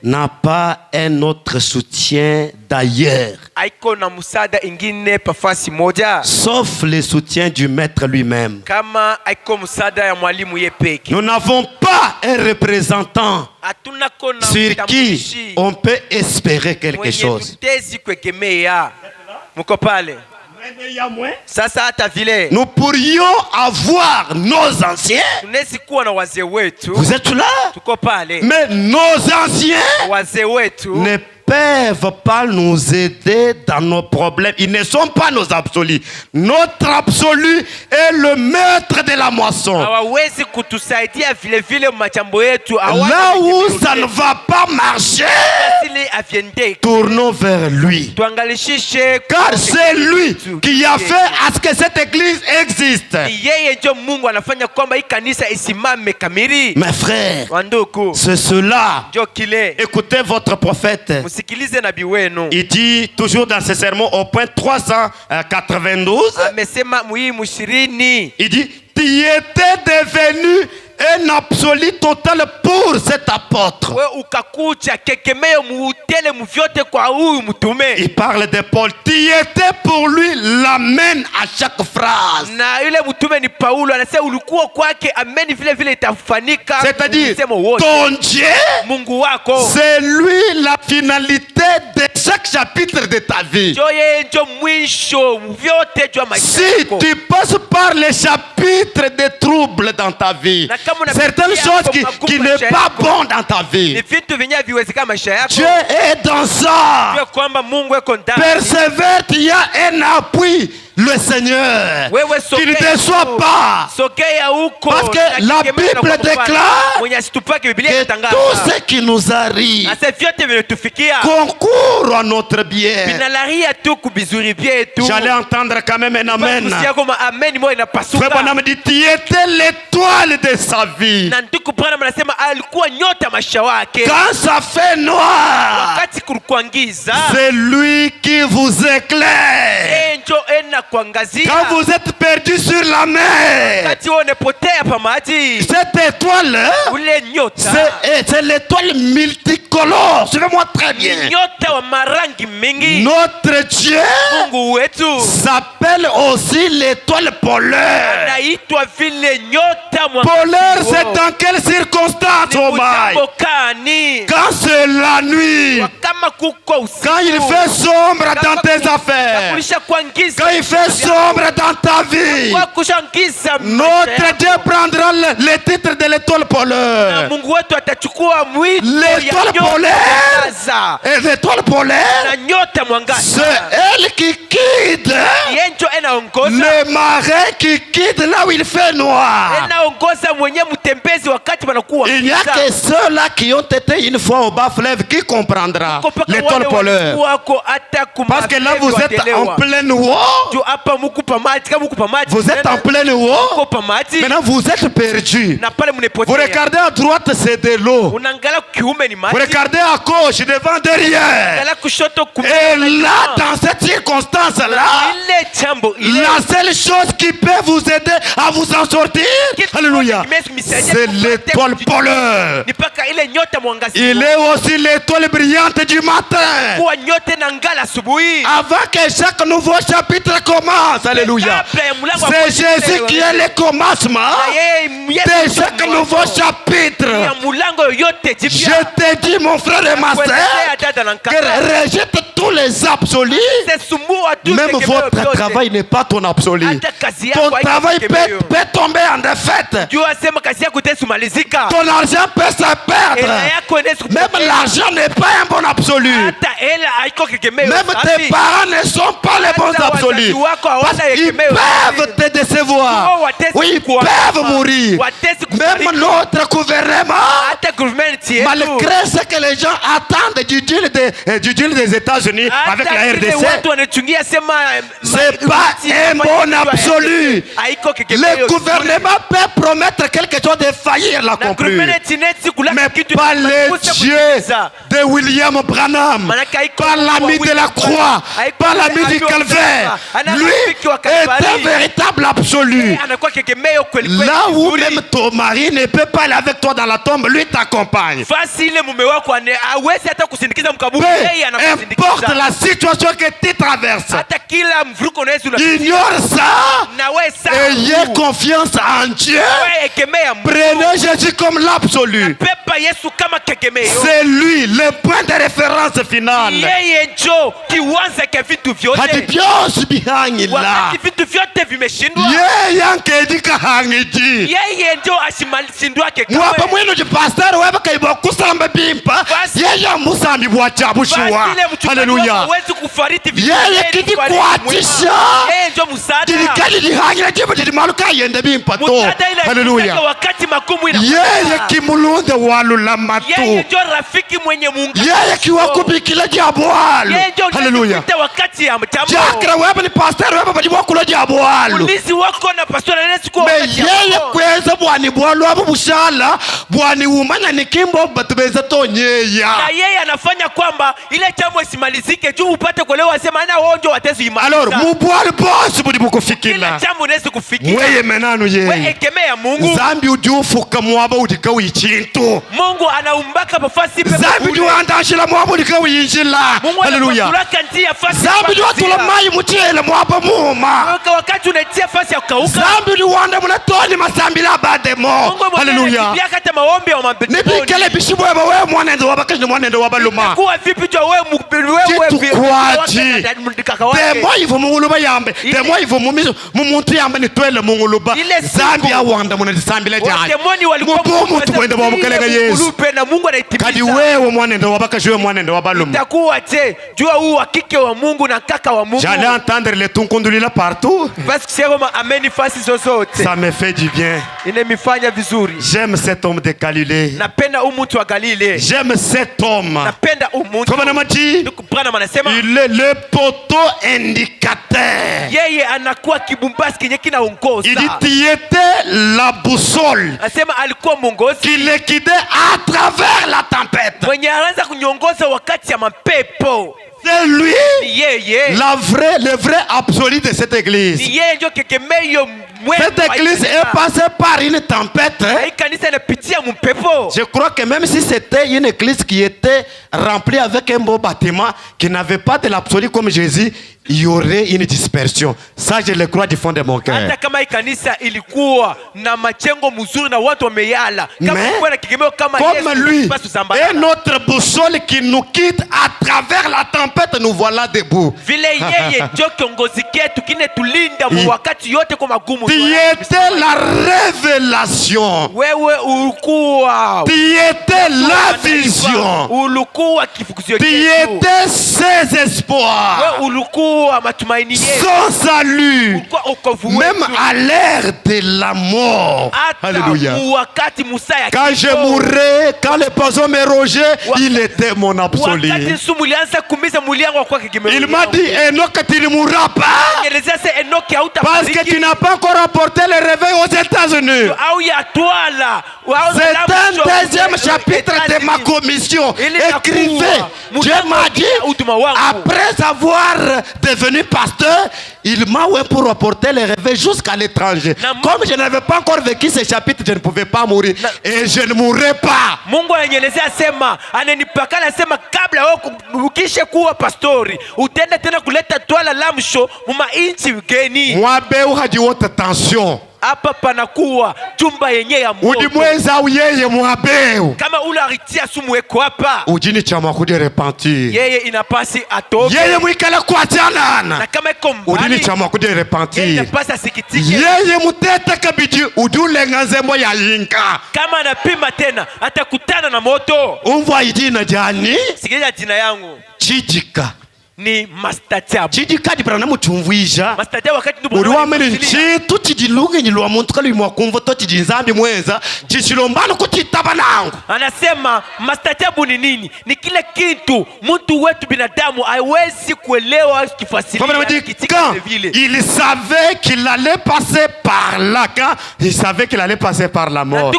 n'a pas un autre soutien d'ailleurs, sauf le soutien du maître lui-même. Nous n'avons pas un représentant sur qui on peut espérer quelque chose. Nous pourrions avoir nos anciens. Vous êtes là? Mais nos anciens ne peuvent pas nous aider dans nos problèmes. Ils ne sont pas nos absolus. Notre absolu est le maître de la moisson. Là où ça ne va pas marcher, tournons vers lui. Car c'est lui qui a fait à ce que cette église existe. Mes frères, c'est cela. Écoutez votre prophète. Il dit toujours dans ses sermons au point 392. Il dit, tu étais devenu un absolu total pour cet apôtre. Il parle de Paul. Tu étais pour lui l'amen à chaque phrase. C'est-à-dire, ton Dieu, c'est lui la finalité de chaque chapitre de ta vie. Si tu passes par les chapitres de troubles dans ta vie, certaines choses qui ne sont pas bonnes dans ta vie, Dieu est dans ça. Persévère, il y a un appui. Le Seigneur, qu'il ne déçoit pas. Parce que la Bible déclare que tout ce qui nous arrive concourt à notre bien. J'allais entendre quand même un amen. Frère Branham dit, tu étais l'étoile de sa vie. Quand ça fait noir, c'est lui qui vous éclaire. Quand vous êtes perdu sur la mer, cette étoile, c'est l'étoile multicolore. Suivez-moi très bien. Notre Dieu s'appelle aussi l'étoile polaire. Polaire, c'est dans quelle circonstance, oh my? Quand c'est la nuit, quand il fait sombre dans tes affaires, quand il fait sombre dans ta vie, notre Dieu prendra le titre de l'étoile polaire. L'étoile polaire, et l'étoile polaire, c'est elle qui quitte le marin, qui quitte là où il fait noir. Il n'y a que ceux-là qui ont été une fois au bas-fleuve qui comprendra l'étoile polaire. Parce que là vous êtes en pleine eau. Vous êtes en pleine eau. Maintenant vous êtes perdu. Vous regardez à droite, c'est de l'eau. Vous regardez à gauche, devant, derrière. Et là, dans cette circonstance-là, la seule chose qui peut vous aider à vous en sortir, alléluia, c'est l'étoile polaire. Il est aussi l'étoile brillante du matin. Avant que chaque nouveau chapitre commence, alléluia, c'est Jésus qui est le commencement de chaque nouveau chapitre. Je te dis, mon frère et ma soeur, que rejette tous les absolus. Même votre travail n'est pas ton absolu. Ton travail peut tomber en défaite. Ton argent peut se perdre. Même l'argent n'est pas un bon absolu. Même tes parents ne sont pas les bons absolus. Parce qu'ils peuvent te décevoir. Oui, ils peuvent mourir. Même notre gouvernement, malgré ce que les gens attendent du deal des États-Unis avec la RDC, c'est pas un bon absolu. Le gouvernement peut promettre quelque chose de faillir la conclure, mais pas le Dieu de William Branham, pas l'ami de la croix, pas l'ami du calvaire. Lui est un véritable absolu. Là où même ton mari ne peut pas aller avec toi dans la tombe, lui t'accompagne. Importe la situation que tu traverses, ignore ça. Ayez confiance en Dieu. Prenez Jésus comme l'absolu. C'est lui le point de référence final. Hadi byose bihanye la vyote vimeshindwa. Yeye ankejika hangiji. Yeye ndio ashindwake Mwapa kamwe. mwino jipastor weba kaiba kusamba bimpa. Yeye musambi bwachabushua. Haleluya. Hawezi kufariti vitu. Yeye kiti kuatisha. Yeye ndio msaada. Dirikali dihangira jibu dimaluka yende bimpa to. Haleluya. Wakati magumu ina. Yeye kimulunde walu lamatu. Yeye ndio rafiki mwenye muungano. Yeye kiwakubikila jabualu. Yeye ndio haleluya. Wakati ya mtambo. Jakra weba ni pastor weba bajibwa kula jabualu. Ulisi wako na pastor anaweza kuwa wakati ya yeye kweza bwani bwalu abo bushala bwani umanya nikimbo batubeza tonyeya. Na yeye anafanya kwamba ile jambo isimalizike juu upate kuelewa sema ana wao ndio watezi imani. Alors mubwali boss budi bukufikila. Ile jambo unaweza kufikira. Weye menanu yeye. Wewe ekemea Mungu. Zambi ujufuka mwaba udika wichintu. Mungu anaumbaka bafasi pepe. Zambi uandashila mwaba udika winjila. Haleluya. Zambi uatula mai mutiele mwaba muma. Wakati unatia fasi ya kukauka. Zambi uanda munatoni masambila bademo. Haleluya. Biblia kata maombi ya mabetoni. Nibikele bishibo eba wewe mwanendo wabakashi mwanendo wabaluma. Kuwa vipi jua wewe kwaji. Demo hivyo munguluba yambe. Demo hivyo mumuntu yambe ni twele munguluba. Zambi ya wanda munadisambila jayi. Demoni walikuwa mutu kwenda wamukelega Yesu. Na Mungu anaitimiza. Kadi wewe mwanendo wabakashi wewe mwanendo wabaluma. Itakuwa je, jua huu wakike wa Mungu na kaka wa Mungu. J'allais entendre les tunkundulila partout. Parce que c'est comme ameni fasi zozote. Ça me fait du bien. Inanifanya vizuri. J'aime cet homme de Galilée. Napenda mtu wa Galilée. J'aime cet homme. Napenda mtu. Comment namati? Bwana anasema il est le poteau indicateur. Yeye anakuwa kibumbasi kenye kinaongoza. Il dit tu étais la boussole. Anasema alikuwa mwongozi. Qui le guidait à travers la tempête. Mwenye anaanza kunyongoza wakati ya mapepo. C'est lui, yeah. le vrai absolu de cette église. Cette église est passée par une tempête. Je crois que même si c'était une église qui était remplie avec un beau bâtiment, qui n'avait pas de l'absolu comme Jésus, il y aurait une dispersion. Ça, je le crois du fond de mon cœur. Mais, comme lui, et notre boussole qui nous quitte à travers la tempête, nous voilà debout. Tu étais la révélation. Tu étais la vision. Tu étais ses espoirs. Son salut. Même à l'ère de la mort. Alléluia. Quand je mourrais, quand les poisons me rongeaient, il était mon absolu. Il m'a dit, Enoch, tu ne mourras pas. Parce que tu n'as pas encore apporté le réveil aux États-Unis. C'est un deuxième chapitre de ma commission. Écrivez. Dieu m'a dit, après avoir devenu pasteur, il m'a oué pour apporter le réveil jusqu'à l'étranger. Comme je n'avais pas encore vécu ce chapitre, je ne pouvais pas mourir. Et je ne mourrai pas. Moi, attention. Hapa panakuwa chumba yenye ya moto. Udimweza uyeye mwabeu. Kama ule alitia sumu weko hapa. Ujini chama kudi repentir. Yeye inapasi atoke. Yeye mwikala kwa janana. Na kama iko mbali. Ujini chama kudi repentir. Yeye inapasi asikitike. Yeye muteta kabiji udule nganzembo ya inka. Kama anapima tena atakutana na moto. Umva idina jani. Sikiliza jina yangu. Chijika. Ni Master Chijika dipana mutumvuija. Master wakati ndubu. Uruwamene nchitu chijilunge nyiluwa muntu kali mwakumva to chijinzambi mweza. Chichilombano kutitaba nangu. Anasema Master ni nini? Ni kile kitu mtu wetu binadamu haiwezi kuelewa kifasiria. Il savait qu'il allait passer par là. Quand il savait qu'il allait passer par la mort.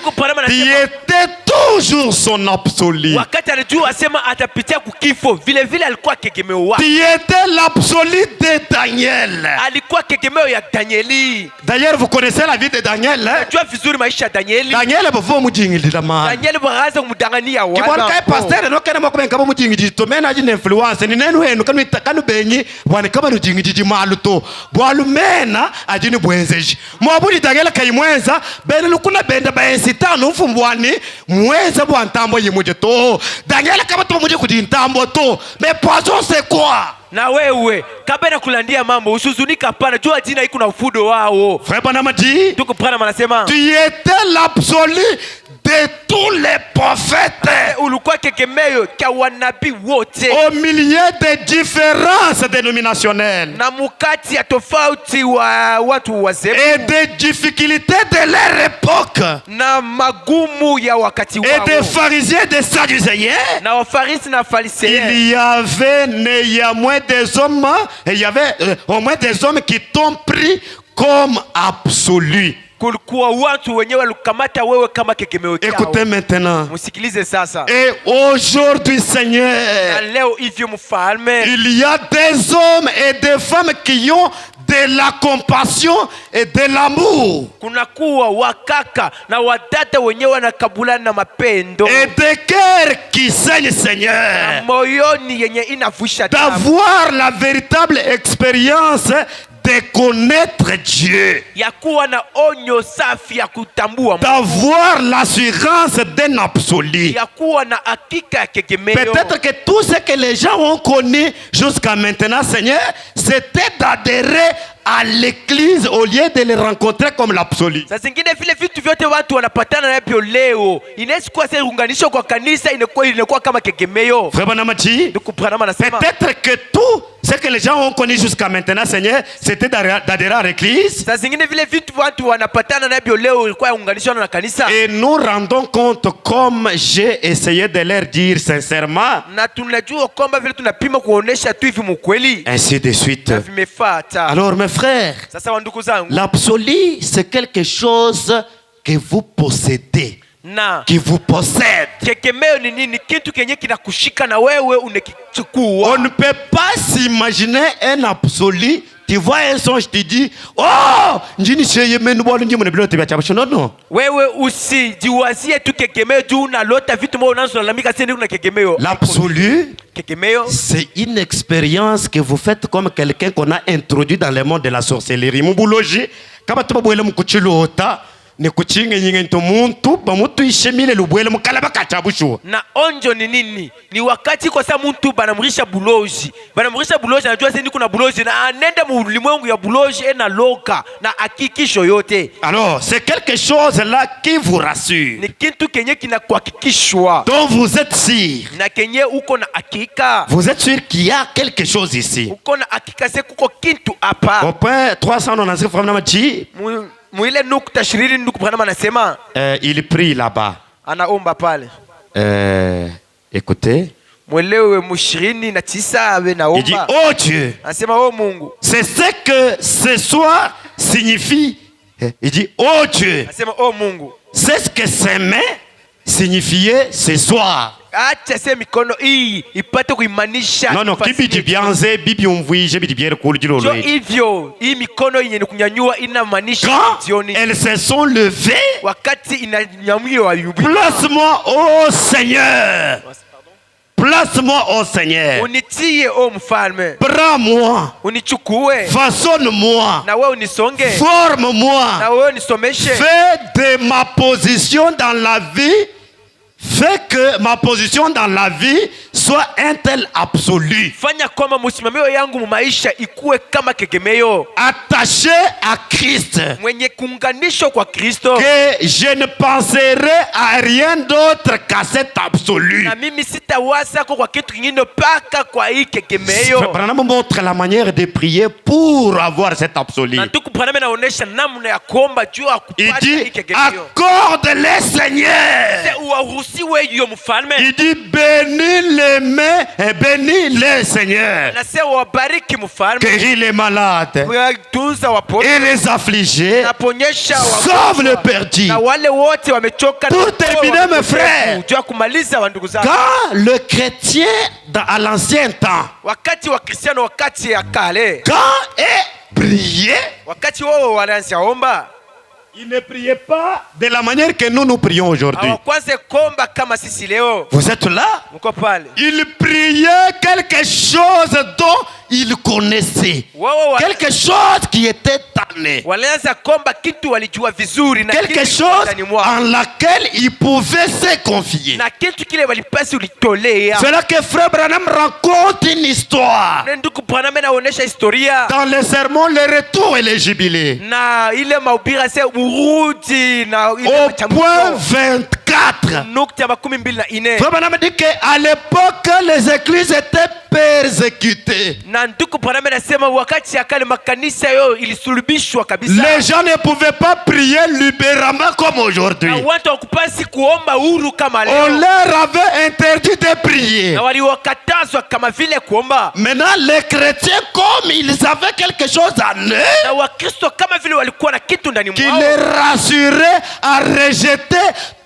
Il était toujours son absolu. Wakati alijua asema atapitia kukifo vile vile alikuwa kegemeo. Tu étais l'absolu de Daniel. Alikuwa kegemeo ya Danieli. D'ailleurs, vous connaissez la vie de Daniel. Unajua vizuri maisha ya Danieli. Daniel bavo mujingilira man. Daniel baraza kumdangania wana. Kibona kai pastor no kana makubenga kabo mujingiji to mena ajine influence ni nenu henu kanu benyi bwana kama rujingiji maluto. Bwalu mena ajine bwenzeji. Mwabuli Daniel kai mwenza bene lukuna benda ba insitano mfumbwani mwenza bwa ntambo yimuje to. Daniel kama to muje kudintambo to. Mais poisson c'est quoi? pas. Na wewe kabla kulandia mambo usihuzunika, hapana, jua jina iko na ufudo wao. Frère Branham dit, Tuko Branham anasema tu étais l'absolu de tous les prophètes ulikuwa kegemeo kwa wanabii wote au milieu des différences dénominationnelles na mukati ya tofauti wa watu wazee et des difficultés de leur époque na magumu ya wakati et des wao pharisiens et des sadducéens. na wafarisi na farisayo. Il y avait néanmoins des hommes, il y avait au moins des hommes qui t'ont pris comme absolu. Kulikuwa watu wenyewe walikamata wewe kama kegemeo chao. Écoutez maintenant. Musikilize sasa. Et aujourd'hui, Seigneur, Na leo hivyo mfalme, il y a des hommes et des femmes qui ont de la compassion et de l'amour kunakuwa wakaka na wadada wenyewe wanakabulana na mapendo et des cœurs qui saignent, Seigneur, moyoni yenye inavusha damu, d'avoir la véritable expérience de connaître Dieu, ya kuwa na onyo safi ya kutambua Mungu, d'avoir l'assurance d'un absolu. ya kuwa na hakika ya kegemeo. Peut-être que tout ce que les gens ont connu jusqu'à maintenant, Seigneur, c'était d'adhérer à l'église au lieu de les rencontrer comme l'absolu. Sasa zingine vile vitu vyote watu wanapatana navyo leo inaweza kuwa sasa unganisho kwa kanisa inakuwa kama kegemeo. Frère Branham dit, peut-être que tout ce que les gens ont connu jusqu'à maintenant, Seigneur, c'était d'adhérer à l'église. Sasa zingine vile vitu watu wanapatana navyo leo ilikuwa unganisho na kanisa. Et nous rendons compte, comme j'ai essayé de leur dire sincèrement, Na tunajua kwamba vile tunapima kuonesha tu hivi mkweli. ainsi de suite. Na vimefuata. Alors mes frères, Sasa wandugu zangu, l'absolu, c'est quelque chose que vous possédez, na qui vous possède. kegemeo ni nini? Kitu kenye kinakushika na wewe unakichukua. On ne peut pas s'imaginer un absolu. Tu vois un songe, tu dis, oh, non. Wewe usijiwazie tu kegemeo juu unalota vitu moja unazolalamika sasa kuna kegemeo. L'absolu, Kegemeo c'est une expérience que vous faites comme quelqu'un qu'on a introduit dans le monde de la sorcellerie. Mubouloji, kama tubabwele mkuchilota, ni kuchinga nyingi muntu bamutu ishemile lubwele mukalaba kachabushu. na onjo ni nini? Ni wakati kwa sababu mtu banamrisha buloji. Banamrisha buloji anajua sasa kuna buloji na anenda mu ulimwengu ya buloji na loka na hakikisho yote. Alors, c'est quelque chose là qui vous rassure, Ni kitu kenye kinakuhakikishwa dont vous êtes sûr. na kenye uko na hakika. Vous êtes sûr qu'il y a quelque chose ici. Uko na hakika sasa kuko kitu hapa. Au point 396, Frère Branham dit, Mwile nukta 20 ndugu Branham anasema il prie là-bas. anaomba pale. Écoutez, Mwelewe mu 29 awe il dit, naomba. oh Dieu, Anasema oh Mungu. c'est ce que ce soir signifie. Il dit, oh Dieu, Anasema oh Mungu. c'est ce que ces mains signifiaient ce soir. Acha sema mikono hii ipate kuimanisha. Non, non, kibidi bianze, bibi umvuije, bibi biere kulu Jo jilo. hivyo hii mikono yenye kunyanyua inamaanisha Quand jioni. elles se sont levées, Wakati inanyanyua yubi. place-moi, oh Seigneur. Place-moi, oh Seigneur. Unitie o mfalme. Prends-moi. Unichukue. Façonne-moi. Na wewe unisonge. Na Forme-moi. wewe unisomeshe. Fais de ma position dans la vie, fais que ma position dans la vie soit un tel absolu. Fanya kwamba msimamio yangu mu maisha ikuwe kama kegemeo. Attaché à Christ. Mwenye kuunganishwa kwa Kristo. Que je ne penserai à rien d'autre qu'à cet absolu. Na mimi sitawaza kwa kitu kingine paka kwa hii kegemeo. Branham montre la manière de prier pour avoir cet absolu. Na ndugu Branham anaonyesha namna ya kuomba juu ya Il kupata hii dit, kegemeo. accorde-les, Seigneur. Uwaruhusiwe hiyo mfalme. Il dit, bénis les mains et bénis les Seigneur. Anasema wabariki mfalme. Guéris les malades Tunza wapote. et les affligés. Naponyesha Sauve le perdu. na wale wote wamechoka. Pour terminer, mes frères, juu ya kumaliza wa ndugu zangu. quand le chrétien à l'ancien temps, Wakati wa Kristiano, wakati ya kale, quand est prié, wakati wao walianza omba, il ne priait pas de la manière que nous prions aujourd'hui. hawakwanza komba kama sisi leo. Vous êtes là? Mko pale. Il priait quelque chose dont ils connaissaient. Wao Quelque chose qui était tanné. walianza komba kitu walijua vizuri na Quelque kitu chose ndani mwao. en laquelle ils pouvaient se confier. Na kitu kile walipasi ulitolea. C'est là que Frère Branham raconte une histoire. Ndugu Branham anaonesha historia Dans les sermons, le retour et les jubilés. na ile mahubiri ya urudi na ile Au machambuko. point 24. Nukta makumi mbili na ine. Frère Branham dit qu'à l'époque, les églises étaient persécutées. Na ndugu Branham anasema wakati ya kale makanisa yo ilisulubishwa kabisa. Les gens ne pouvaient pas prier libéralement comme aujourd'hui. Na watu wakupasi kuomba huru kama On leo. leur avait interdit de prier. Na waliwakatazwa kama vile kuomba. Maintenant, les chrétiens, comme ils avaient quelque chose en eux, Na Wakristo kama vile walikuwa na kitu ndani qui mwao. les rassurait à rejeter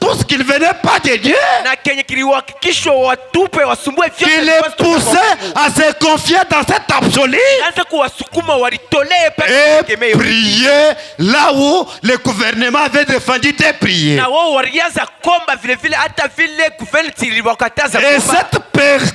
tout ce qui ne venait pas de Dieu, Na kenye kiliwahakikishwa watupe wasumbue qui vyote les vilivyotoka kwa poussait Mungu. à se confier dans cet absolu Anza kuwasukuma walitolee pale et tegemeo. prier là où le gouvernement avait défendu de prier. Na wao walianza komba vile vile hata vile guvernment iliwakataza Et kuomba.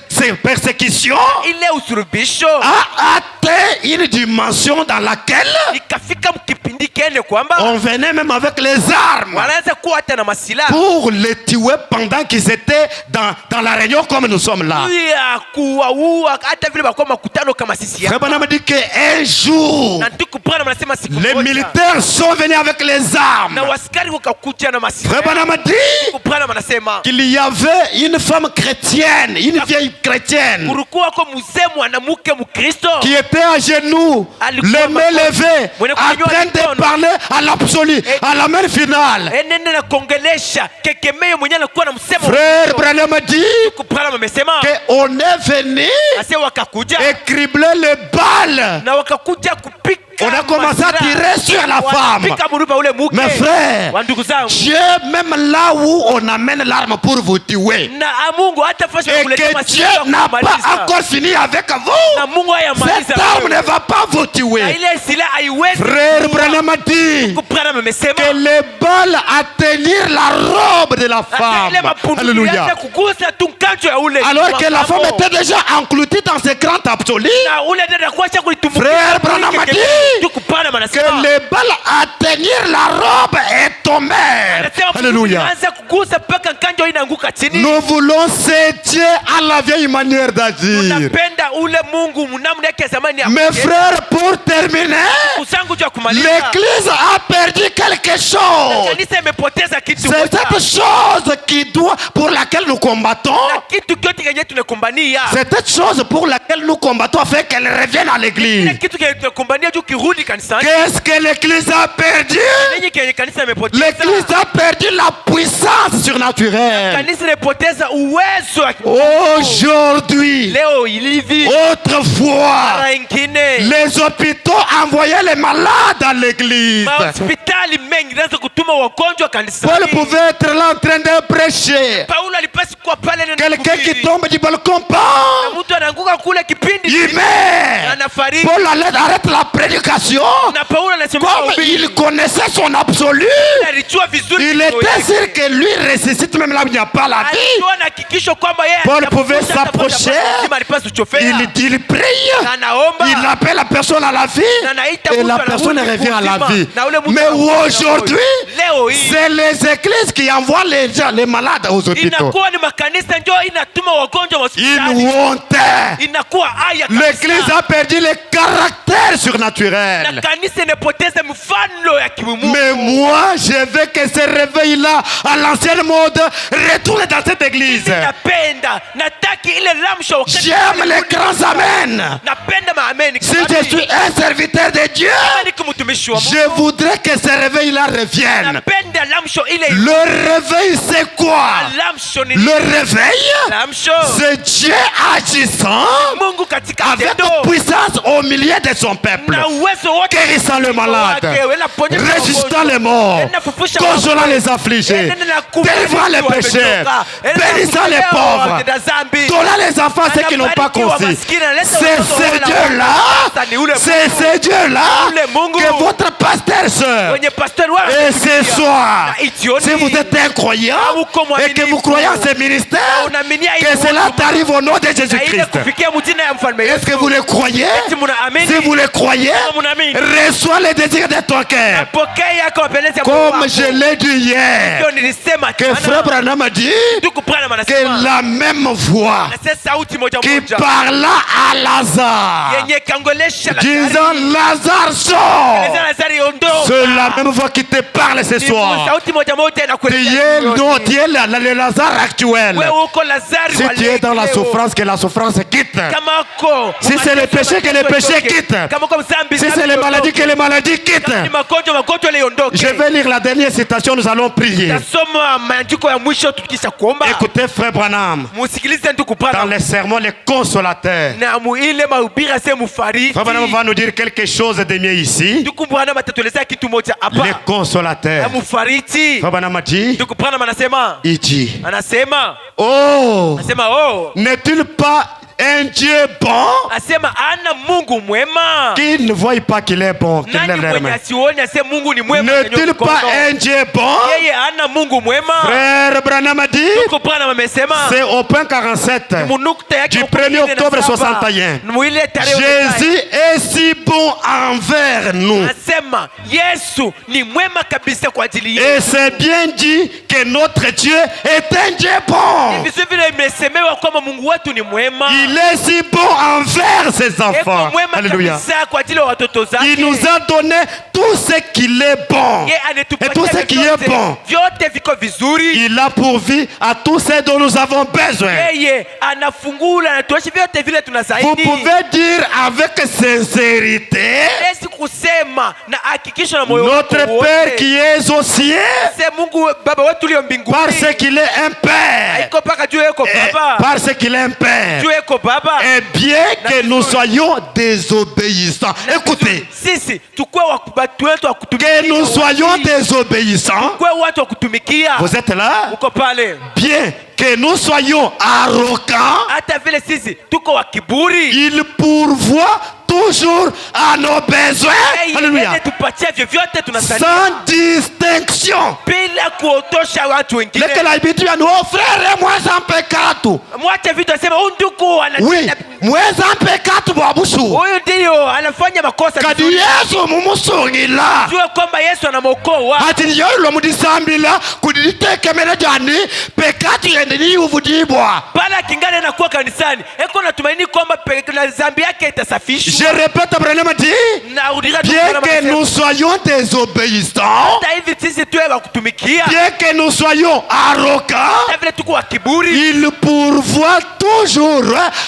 cette persécution Ile usurubisho a atteint une dimension dans laquelle ikafika mkipindi kene kwamba on venait même avec les armes wanaanza kuwa hata na masilaha pour les tuer pendant qu'ils étaient dans la réunion comme nous sommes là. ya kuwaua hata vile bakuwa makutano kama sisi Frère hapa. Branham dit qu'un jour, Na ndugu Branham anasema siku les moja militaires sont venus avec les armes. na waskari wakakuja na Frère masilaha. Branham dit Ndugu Branham anasema qu'il y avait une femme chrétienne, une vieille chrétienne, kulikuwa kwa mzee mwanamke Mkristo qui était à genoux, les mains levées, en train de parler à l'absolu, à la main finale. enende na kuongelesha kekemeo mwenyewe alikuwa na msemo. Frère Branham dit Ndugu Branham amesema qu'on est venu ase wakakuja et cribler les balles. na wakakuja kupika. On a commencé à tirer sur la femme. Pika muruba ule muke. Mes frères, Wa ndugu zangu. Dieu, même là où on amène l'arme pour vous tuer, Na Mungu hata fashi et kuletea que Dieu masilaha n'a pas kumaliza. encore fini avec vous, Na Mungu hayamaliza. cette arme ne va pas vous Na tuer. ile silaha haiwezi. Frère Branham dit Ndugu Branham amesema que les balles atteignirent la robe de la hata ile femme. mapunduki Alléluia. yake kugusa tu nkanjo ya ule. Alors que la femme Mambo. était déjà engloutie dans ce grand absolu, Na ule dada kuacha kulitumbukia. Frère Branham dit Ndugu Branham que anasema les balles atteignirent la robe et tombèrent. anasema Alléluia. anza kugusa mpaka nkanjo inaanguka chini. Nous voulons céder à la vieille manière d'agir. Napenda ule Mungu mnamna yake ya zamani ya Mes frères, pour terminer, kusangu cha kumaliza. l'Église a perdu quelque chose. Kanisa imepoteza kitu C'est moja. cette chose qui doit, pour laquelle nous combattons. Na kitu kyote kenye tunakumbania. C'est cette chose pour laquelle nous combattons afin qu'elle revienne à Kile l'Église. kitu kenye tunakumbania juu kirudi kanisani. Qu'est-ce que l'Église a perdu? Nini kenye kanisa imepoteza? L'Église a perdu la puissance surnaturelle. Kanisa imepoteza uwezo wa Aujourd'hui, leo ilivi. autrefois, Mara ingine les hôpitaux envoyaient les malades à l'église. mahospitali mengi naanza kutuma wagonjwa kanisani. Paul pouvait être là en train de prêcher. Paulo alipasi kuwa pale na Quelqu'un qui kuhubiri. tombe du balcon, Na bam, mtu anaanguka kule kipindi il meurt. anafariki. Paul arrête la prédication. Na Paulo anasema Comme il connaissait son absolu, alijua vizuri il kitu était yake. sûr que lui ressuscite même là où il n'y a pas la vie. Alijua na hakikisho kwamba yeye Paul atafuta pouvait hata s'approcher. moja mzima alipaswa kuchofea. Il prie, Na anaomba. il appelle la personne à la vie Na anaita et mtu la anarudi personne revient à la kuzima. vie. Na ule mtu Mais anarudi aujourd'hui, leo hii c'est les églises qui envoient les gens, les malades aux hôpitaux. inakuwa ni makanisa ndio inatuma wagonjwa Une hospitali. honte. Inakuwa haya L'église kabisa. a perdu le caractère Na surnaturel. kanisa inapoteza mfano ya kimungu. Mais moi, je veux que ce réveil-là, à l'ancienne mode, retourne dans cette église. Napenda nataki ile lamsho wakati J'aime les grands amen. napenda maameni. Si je suis un serviteur de Dieu, niko mtumishi wa je voudrais que ce réveil-là revienne. napenda lamsho ile Le réveil, c'est quoi? lamsho ni Le réveil, lamsho c'est Dieu agissant Mungu katika avec tendo puissance au milieu de son peuple, na uwezo wote guérissant le malade, wake, anaponya résistant les morts, Anafufusha consolant wagonjwa. les affligés, Anaenda kubariki délivrant les wamechoka. pécheurs, Anaenda bénissant les kutetea pauvres, watenda dhambi. donnant les enfants ceux qui n'ont pas Anabariki conçu. wamaskini, analeta C'est watoto ce wala Dieu-là, sasa ni ule c'est Mungu. ce Dieu-là Ule Mungu wangu. Que votre pasteur, sœur. Wenye pastor wao. Et ce soir, Na itioni. si vous êtes un croyant Uko et que vous croyez en ce ministère, Unaaminia hii que cela huduma. t'arrive au nom de Na ile Jésus-Christ. kufikia mjina ya mfalme Yesu. Est-ce que vous le croyez? Eti munaamini? Si vous le croyez, Kama munaamini. reçois les désirs de ton cœur. Pokea yako mapenzi ya moyo Comme wako. je l'ai dit hier, Ndio nilisema que jana. Frère Branham a dit Ndugu Branham que anasema. la même voix Na sasa sauti moja qui moja. parla à Lazare, Yenye kangolesha disant Lazare sort, Lazari ondoka. c'est la même voix qui te parle ce Ni soir. sauti moja moja Tu inakuelekea. es, non, tu es le Lazare actuel. Wewe uko Lazari Si wa tu es dans la leo. souffrance, que la souffrance quitte. Kama uko Si c'est le péché, que le péché quitte. Kama uko msambi, Si c'est les maladies, que les maladies quittent. ni magonjwa liondoke. Je vais lire la dernière citation, nous allons prier. Tasoma maandiko ya mwisho tukisha kuomba. Écoutez, Frère Branham, Musikilize ndugu dans Branham. les sermons, les consolateurs, Na ile mahubiri ase mufariji. Frère Branham va nous dire quelque chose de mieux ici. Ndugu Branham atatuelezea kitu moja Les hapa. consolateurs. Na mufariji. Frère Branham a dit, Ndugu Branham anasema. Anasema. oh, Anasema oh. n'est-il pas un Dieu bon Asema ana Mungu mwema. qui ne voit pas qu'il est bon? Qu'il Nani lève les mwenye mains. asione ase Mungu ni mwema? N'est-il pas un Dieu bon? Yeye ana Mungu mwema. Frère Branham a dit, Ndugu Branham amesema. c'est au point 47 Munukta yake du makumi 1er nne na octobre saba. 61. Mwile tarehe Jésus est si bon envers nous. Asema Yesu ni mwema kabisa kwa ajili Et yetu. c'est bien dit que notre Dieu est un Dieu bon. Vizuri vile imesemewa kwamba Mungu wetu ni mwema. Il est si bon envers ses enfants. Eko mwema Alléluia. kabisa kwa ajili ya watoto zake. Il nous a donné tout ce qu'il est bon. Yeye Et anetupatia tout ce qui est vyote. bon. Vyote viko vizuri. Il a pourvu à tout ce dont nous avons besoin. Yeye anafungula anatuacha vyote vile Vous tunastahili. pouvez dire avec sincérité, Hawezi kusema na hakikisho na moyo wako notre wote. Père qui est aux cieux, Se Mungu Baba wetu ulio mbinguni. parce qu'il est un Père, Haiko paka juu yako et Baba. parce qu'il est un Père, Juu yako Baba. et bien que nous soyons désobéissants. Écoutez, Sisi tukue watu wetu wa kutumikia. que nous soyons désobéissants. Tukue watu wa kutumikia. Vous êtes là? Uko pale. Bien que nous soyons arrogants, Hata vile sisi tuko wa kiburi. il pourvoit toujours à nos besoins. Alléluia. Yeye tupatie vyovyote tunastahili. Sans distinction. Bila kuotosha watu wengine. Lequel a dit à nous, oh frère, moi en peccato. Mwache vitu asema huyu ndugu Oui, anatenda. moi en peccato, babusu. Huyu ndio anafanya makosa. Kadi Yesu mumusungila. Jua kwamba Yesu anamwokoa. Ati yolo mudisambila kuditekemera jani pekati yendeni uvudibwa. Pala kingane na kuwa kanisani. Eko natumaini kwamba na dhambi yake itasafishwa. Je répète, Branham dit, Narudia tu bien Branham que anasema. nous soyons désobéissants, Hata hivi sisi tuwe wa kutumikia. bien que nous soyons arrogants, Hata vile tuko wa kiburi. il pourvoit toujours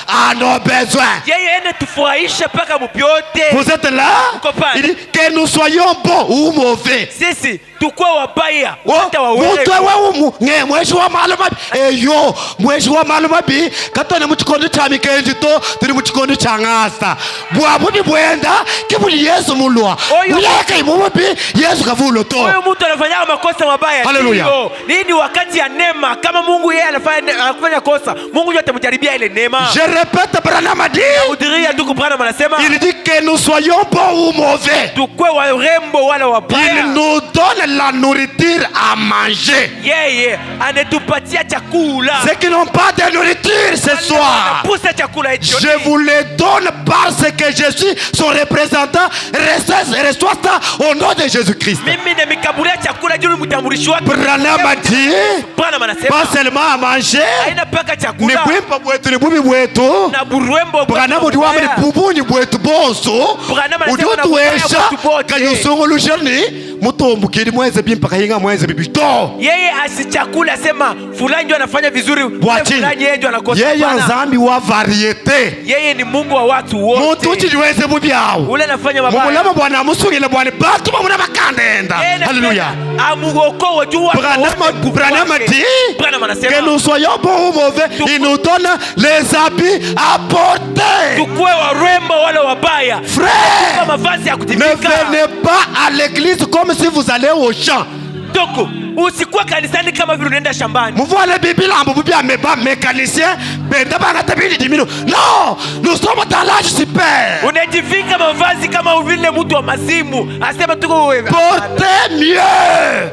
à nos besoins. Yeye ene tufurahishe mpaka mupyote. Vous êtes là? Uko pale. Il dit que nous soyons bons ou mauvais. Sisi tukue wabaya Oh, hata wawewe. mutwe wewe nge mwezi wa maluma eyo mwezi wa maluma bi katone muchikondo cha mikenzi to turi muchikondo cha ngasa bwabudi bwenda kibuli Yesu mulwa Oyo. muleka imubi Yesu kavulo to. Huyu mtu anafanya makosa mabaya. Hallelujah. Ndio. Hii ni wakati ya neema. Kama Mungu yeye anafanya kosa, Mungu yote atamjaribia ile neema. Je répète, Branham a dit, Udiria ndugu Branham anasema il dit que nous soyons bons ou mauvais. tukue warembo wala Il wabaya. nous donne la nourriture à manger. Yeye anetupatia chakula. Ceux qui n'ont pas de nourriture ce soir, Anapusa chakula hicho. je vous le donne parce que je suis son représentant. Reçois ça au nom de Jésus-Christ. Mimi nimekabulia chakula juu mtambulisho wake. Branham a dit, Branham anasema pas seulement à manger, haina paka ni chakula bwimpa bwetu ni bubi bwetu. na burembo. Branham udi wama ni bubuni bwetu bonso. Branham Udi anasema na utuesha bubaya bwetu bote. kanyusungulushani mutombukiri mweze bimpa kahinga mweze bibito. Yeye asichakula asema fulani ndio anafanya vizuri. Bwati. Fulani yeye ndio anakosa. Yeye Hapana. nzambi wa variete. Yeye ni Mungu wa watu wote. Muntu uchiriweze bubyawo. Ule anafanya mabaya. Mumulama bwana amusungile bwana batu bamuna bakandenda. Hallelujah. Amuokoe juu watu wote. Branham a dit Branham que anasema nous soyons bons ou mauvais, il nous donne les habits à porter. tukue warembo wala wabaya. Frère, Kwa mavazi ya ne kutimika. venez pas à l'église comme si vous allez au champ. Toko, usikuwa kanisani kama vile unaenda shambani. Mvoile Bible ambo bibia meba mécanicien, benda bana tabidi dimino. Non, nous sommes dans l'âge super. Unajivika mavazi kama vile mtu wa mazimu. Asema tuko wewe. Portez mieux.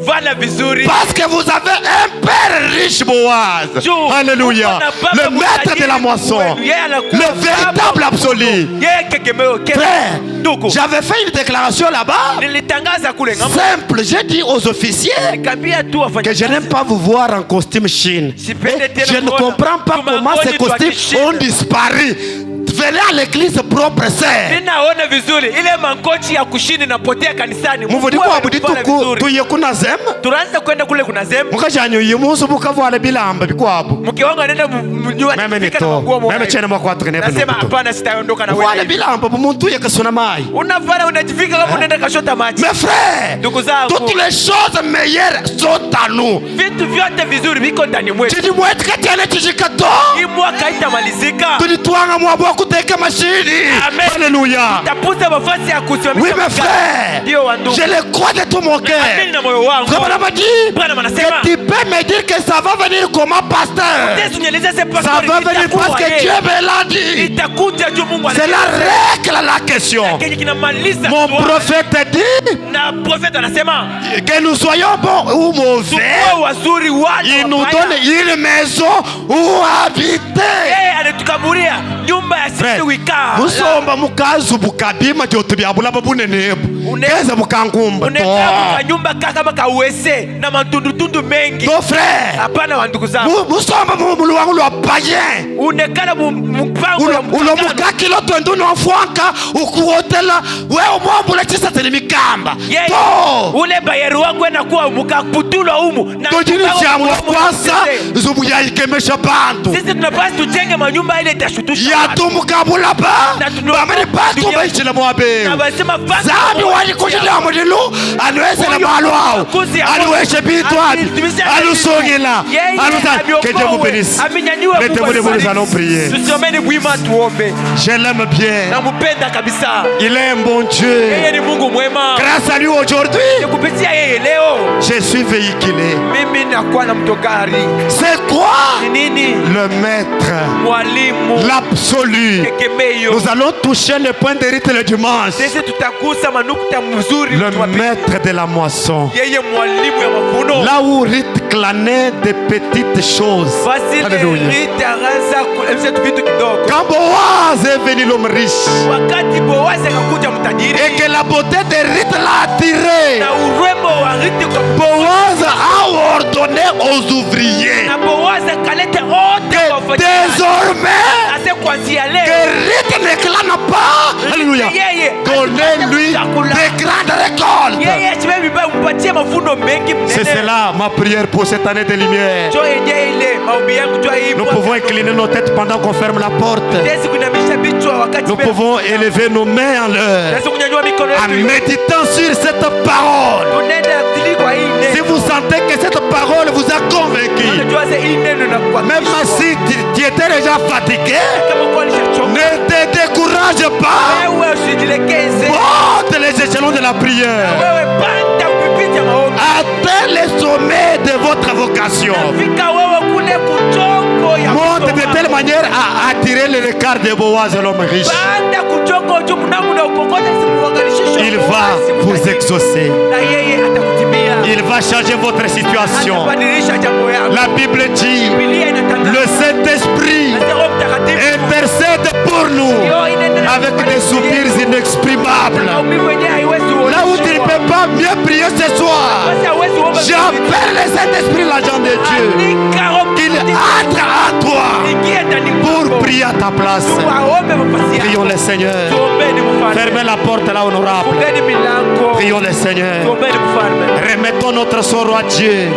Vala vizuri. Parce que vous avez un père riche, Boaz. Alléluia. Le maître de la moisson. Le véritable absolu. Frère, j'avais fait une déclaration là-bas. Simple. J'ai dit aux officiers que je n'aime pas vous voir en costume Chine. Je ne comprends pas comment ces costumes ont disparu. Venez à l'église propre sœur. Ninaona vizuri ile mangochi ya kushini napotea kanisani. Muvudi kwa budi tuye kuna zem. Tunaanza kwenda kule kuna zem. Mukajanyo yimusu bukavale bilamba bikwabo. Mke wangu anaenda mjua nifika na nguo. Meme chene mwa tu kenebe. Nasema hapana sitaondoka na wewe. Wale bilamba muntu yakasona mai. Unafanya unajifika kama unaenda kashota maji. Mes frères, ndugu zangu, toutes les choses meilleures sont à nous. Vitu vyote vizuri viko ndani mwetu. Chini mwetu katene chishikato. Hii mwaka itamalizika. Tulitwanga mwabo kuteka machini. Amen. Alléluia. Tapuza mavazi ya kusimamisha. Oui mes frères. Je le crois de tout mon cœur. Amini na moyo wangu. Bwana madi. Bwana anasema. Tu peux me dire que ça va venir comment pasteur? Ça va venir parce que Dieu me l'a dit. Itakuja juu Mungu c'est la règle la question. Mon prophète dit. Na prophète anasema. Que nous soyons bons ou mauvais. Wazuri wala. Il nous donne une maison où habiter. Anatukaburia nyumba ya sisi wika. Musomba mukazu bukabima jotu bya bulaba bunenebu. Keza mukangumba. Unaenda nyumba kama kawese na matundu mengi. Ton frère. Hapana wa ndugu zangu. Musomba mulu wangu wa payen. Unekana mpango ya ulo mukakilo twendo no fwanka ukuotela wewe mwambula chisa telimikamba. To. Ule bayeru wangu anakuwa mukaputulwa humu. Na tojini jamu kwasa zubu ya ikemesha bantu. Sisi tunapaswa tujenge manyumba ile itashutusha. Ya tumukabula ba. Bamani batu baishi na mwabe. Zabi wali kujila modilu anweze na malu wao. Anweze bitwani. Anusongela. Anusa que Dieu vous bénisse. Mettez-vous debout, nous allons prier. Je l'aime bien. Il est un bon Dieu. Grâce à lui aujourd'hui, je suis véhiculé. C'est quoi? Le maître, l'absolu. Nous allons toucher le point de rite le dimanche. Le maître de la moisson. Là où rite clanait des petites choses. Alléluia. Quand Boaz est venu l'homme riche et que la beauté des rites l'a attiré, Boaz a ordonné aux ouvriers que désormais que rite ne clane pas. Alléluia. Donnez-lui des grandes récoltes. C'est cela ma prière pour cette année de lumière. Nous pouvons incliner nos têtes pendant qu'on ferme la porte. Nous pouvons élever nos mains en l'air en méditant sur cette parole. Si vous sentez que cette parole vous a convaincu, même si tu étais déjà fatigué, ne te décourage pas. Monte les échelons de la prière. Atteins les sommets de votre vocation. Monte de telle manière à attirer le regard de Boaz, l'homme riche. Il va vous exaucer. Il va changer votre situation. La Bible dit, le Saint-Esprit intercède pour nous avec des soupirs inexprimables. Là où tu ne peux pas mieux prier ce soir, j'appelle le Saint-Esprit, l'agent de Dieu, qu'il entre à toi pour prier à ta place. Prions le Seigneur. Fermez la porte là, honorable. Prions le Seigneur. Remettons notre sort à Dieu.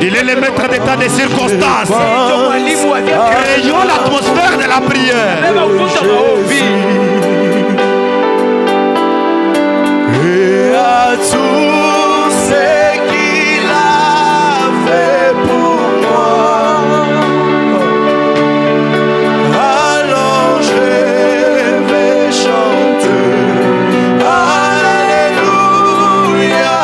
Il est le maître d'état des circonstances. Créons l'atmosphère de la prière. Et à tous ceux qu'il a fait pour moi, alors je vais chanter. Alléluia.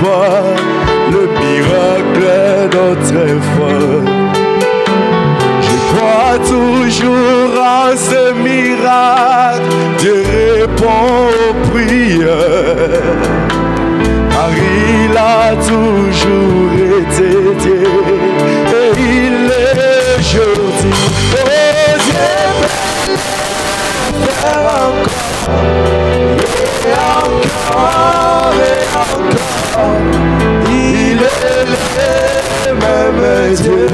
pas le miracle d'autrefois. Je crois toujours en ce miracle. Dieu répond aux prières, car il a toujours été Dieu et il est aujourd'hui. Oh Dieu, faire encore et encore et encore. Il est le même Dieu.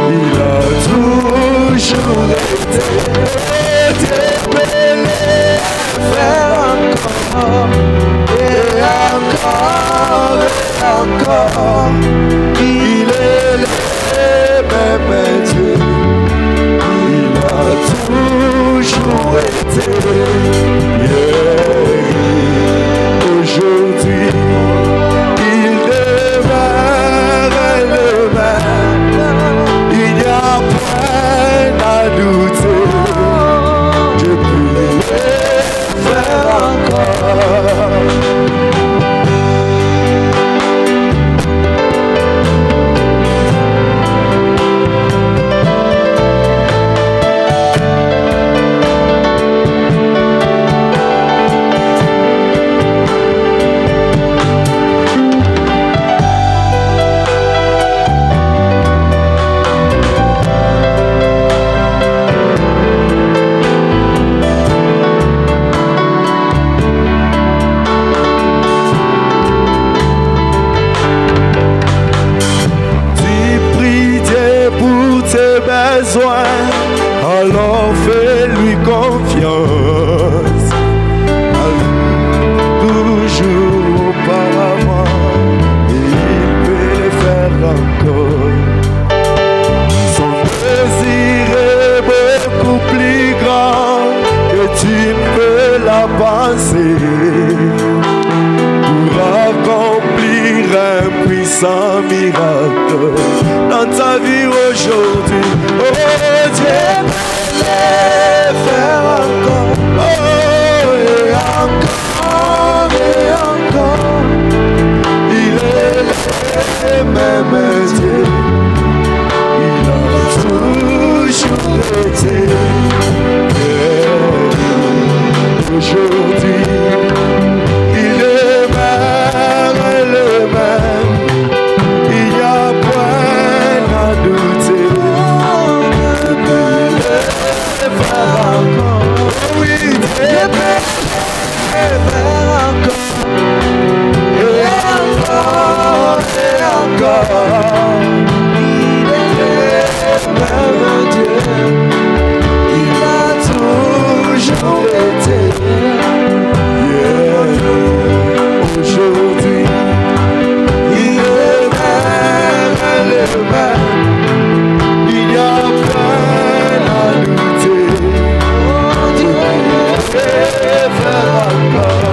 Il a toujours été Dieu, faire encore et encore et encore. Il est le même Dieu. Il a toujours été hier, aujourd'hui. Il demeure le même. Il n'y a point à douter. Je peux le faire encore. Alors fais-lui confiance, toujours auparavant, et il peut le faire encore. Son désir est beaucoup plus grand que tu peux la penser, pour accomplir un puissant miracle dans ta vie aujourd'hui. Oh Dieu, faire encore, oh et encore et encore. Il est le même Dieu. Il a toujours été aujourd'hui. Il demeure le même. Il n'y a point à douter. Faire encore, oui, Dieu peut faire encore, et encore, et encore. Il est le même Dieu. Il a toujours été hier, aujourd'hui. Il demeure le même. Il n'y a pas à douter. Faire encore.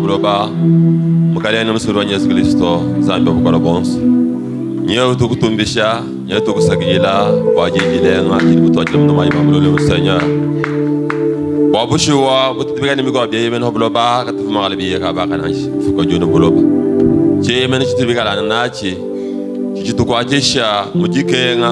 Buloba mukali na msuru wa Yesu Kristo zambi bukora bonso nyewe tukutumbisha Nyeto kusagila waje jilenga kilibuto ajilum no mai bamlo le Seigneur. Wabushwa butibega ni migo biye men hobloba ka tufu magal biye ka ba kana fuko jono boloba. Je men chitibega la na chi. Chitu kwa jesha mujikenga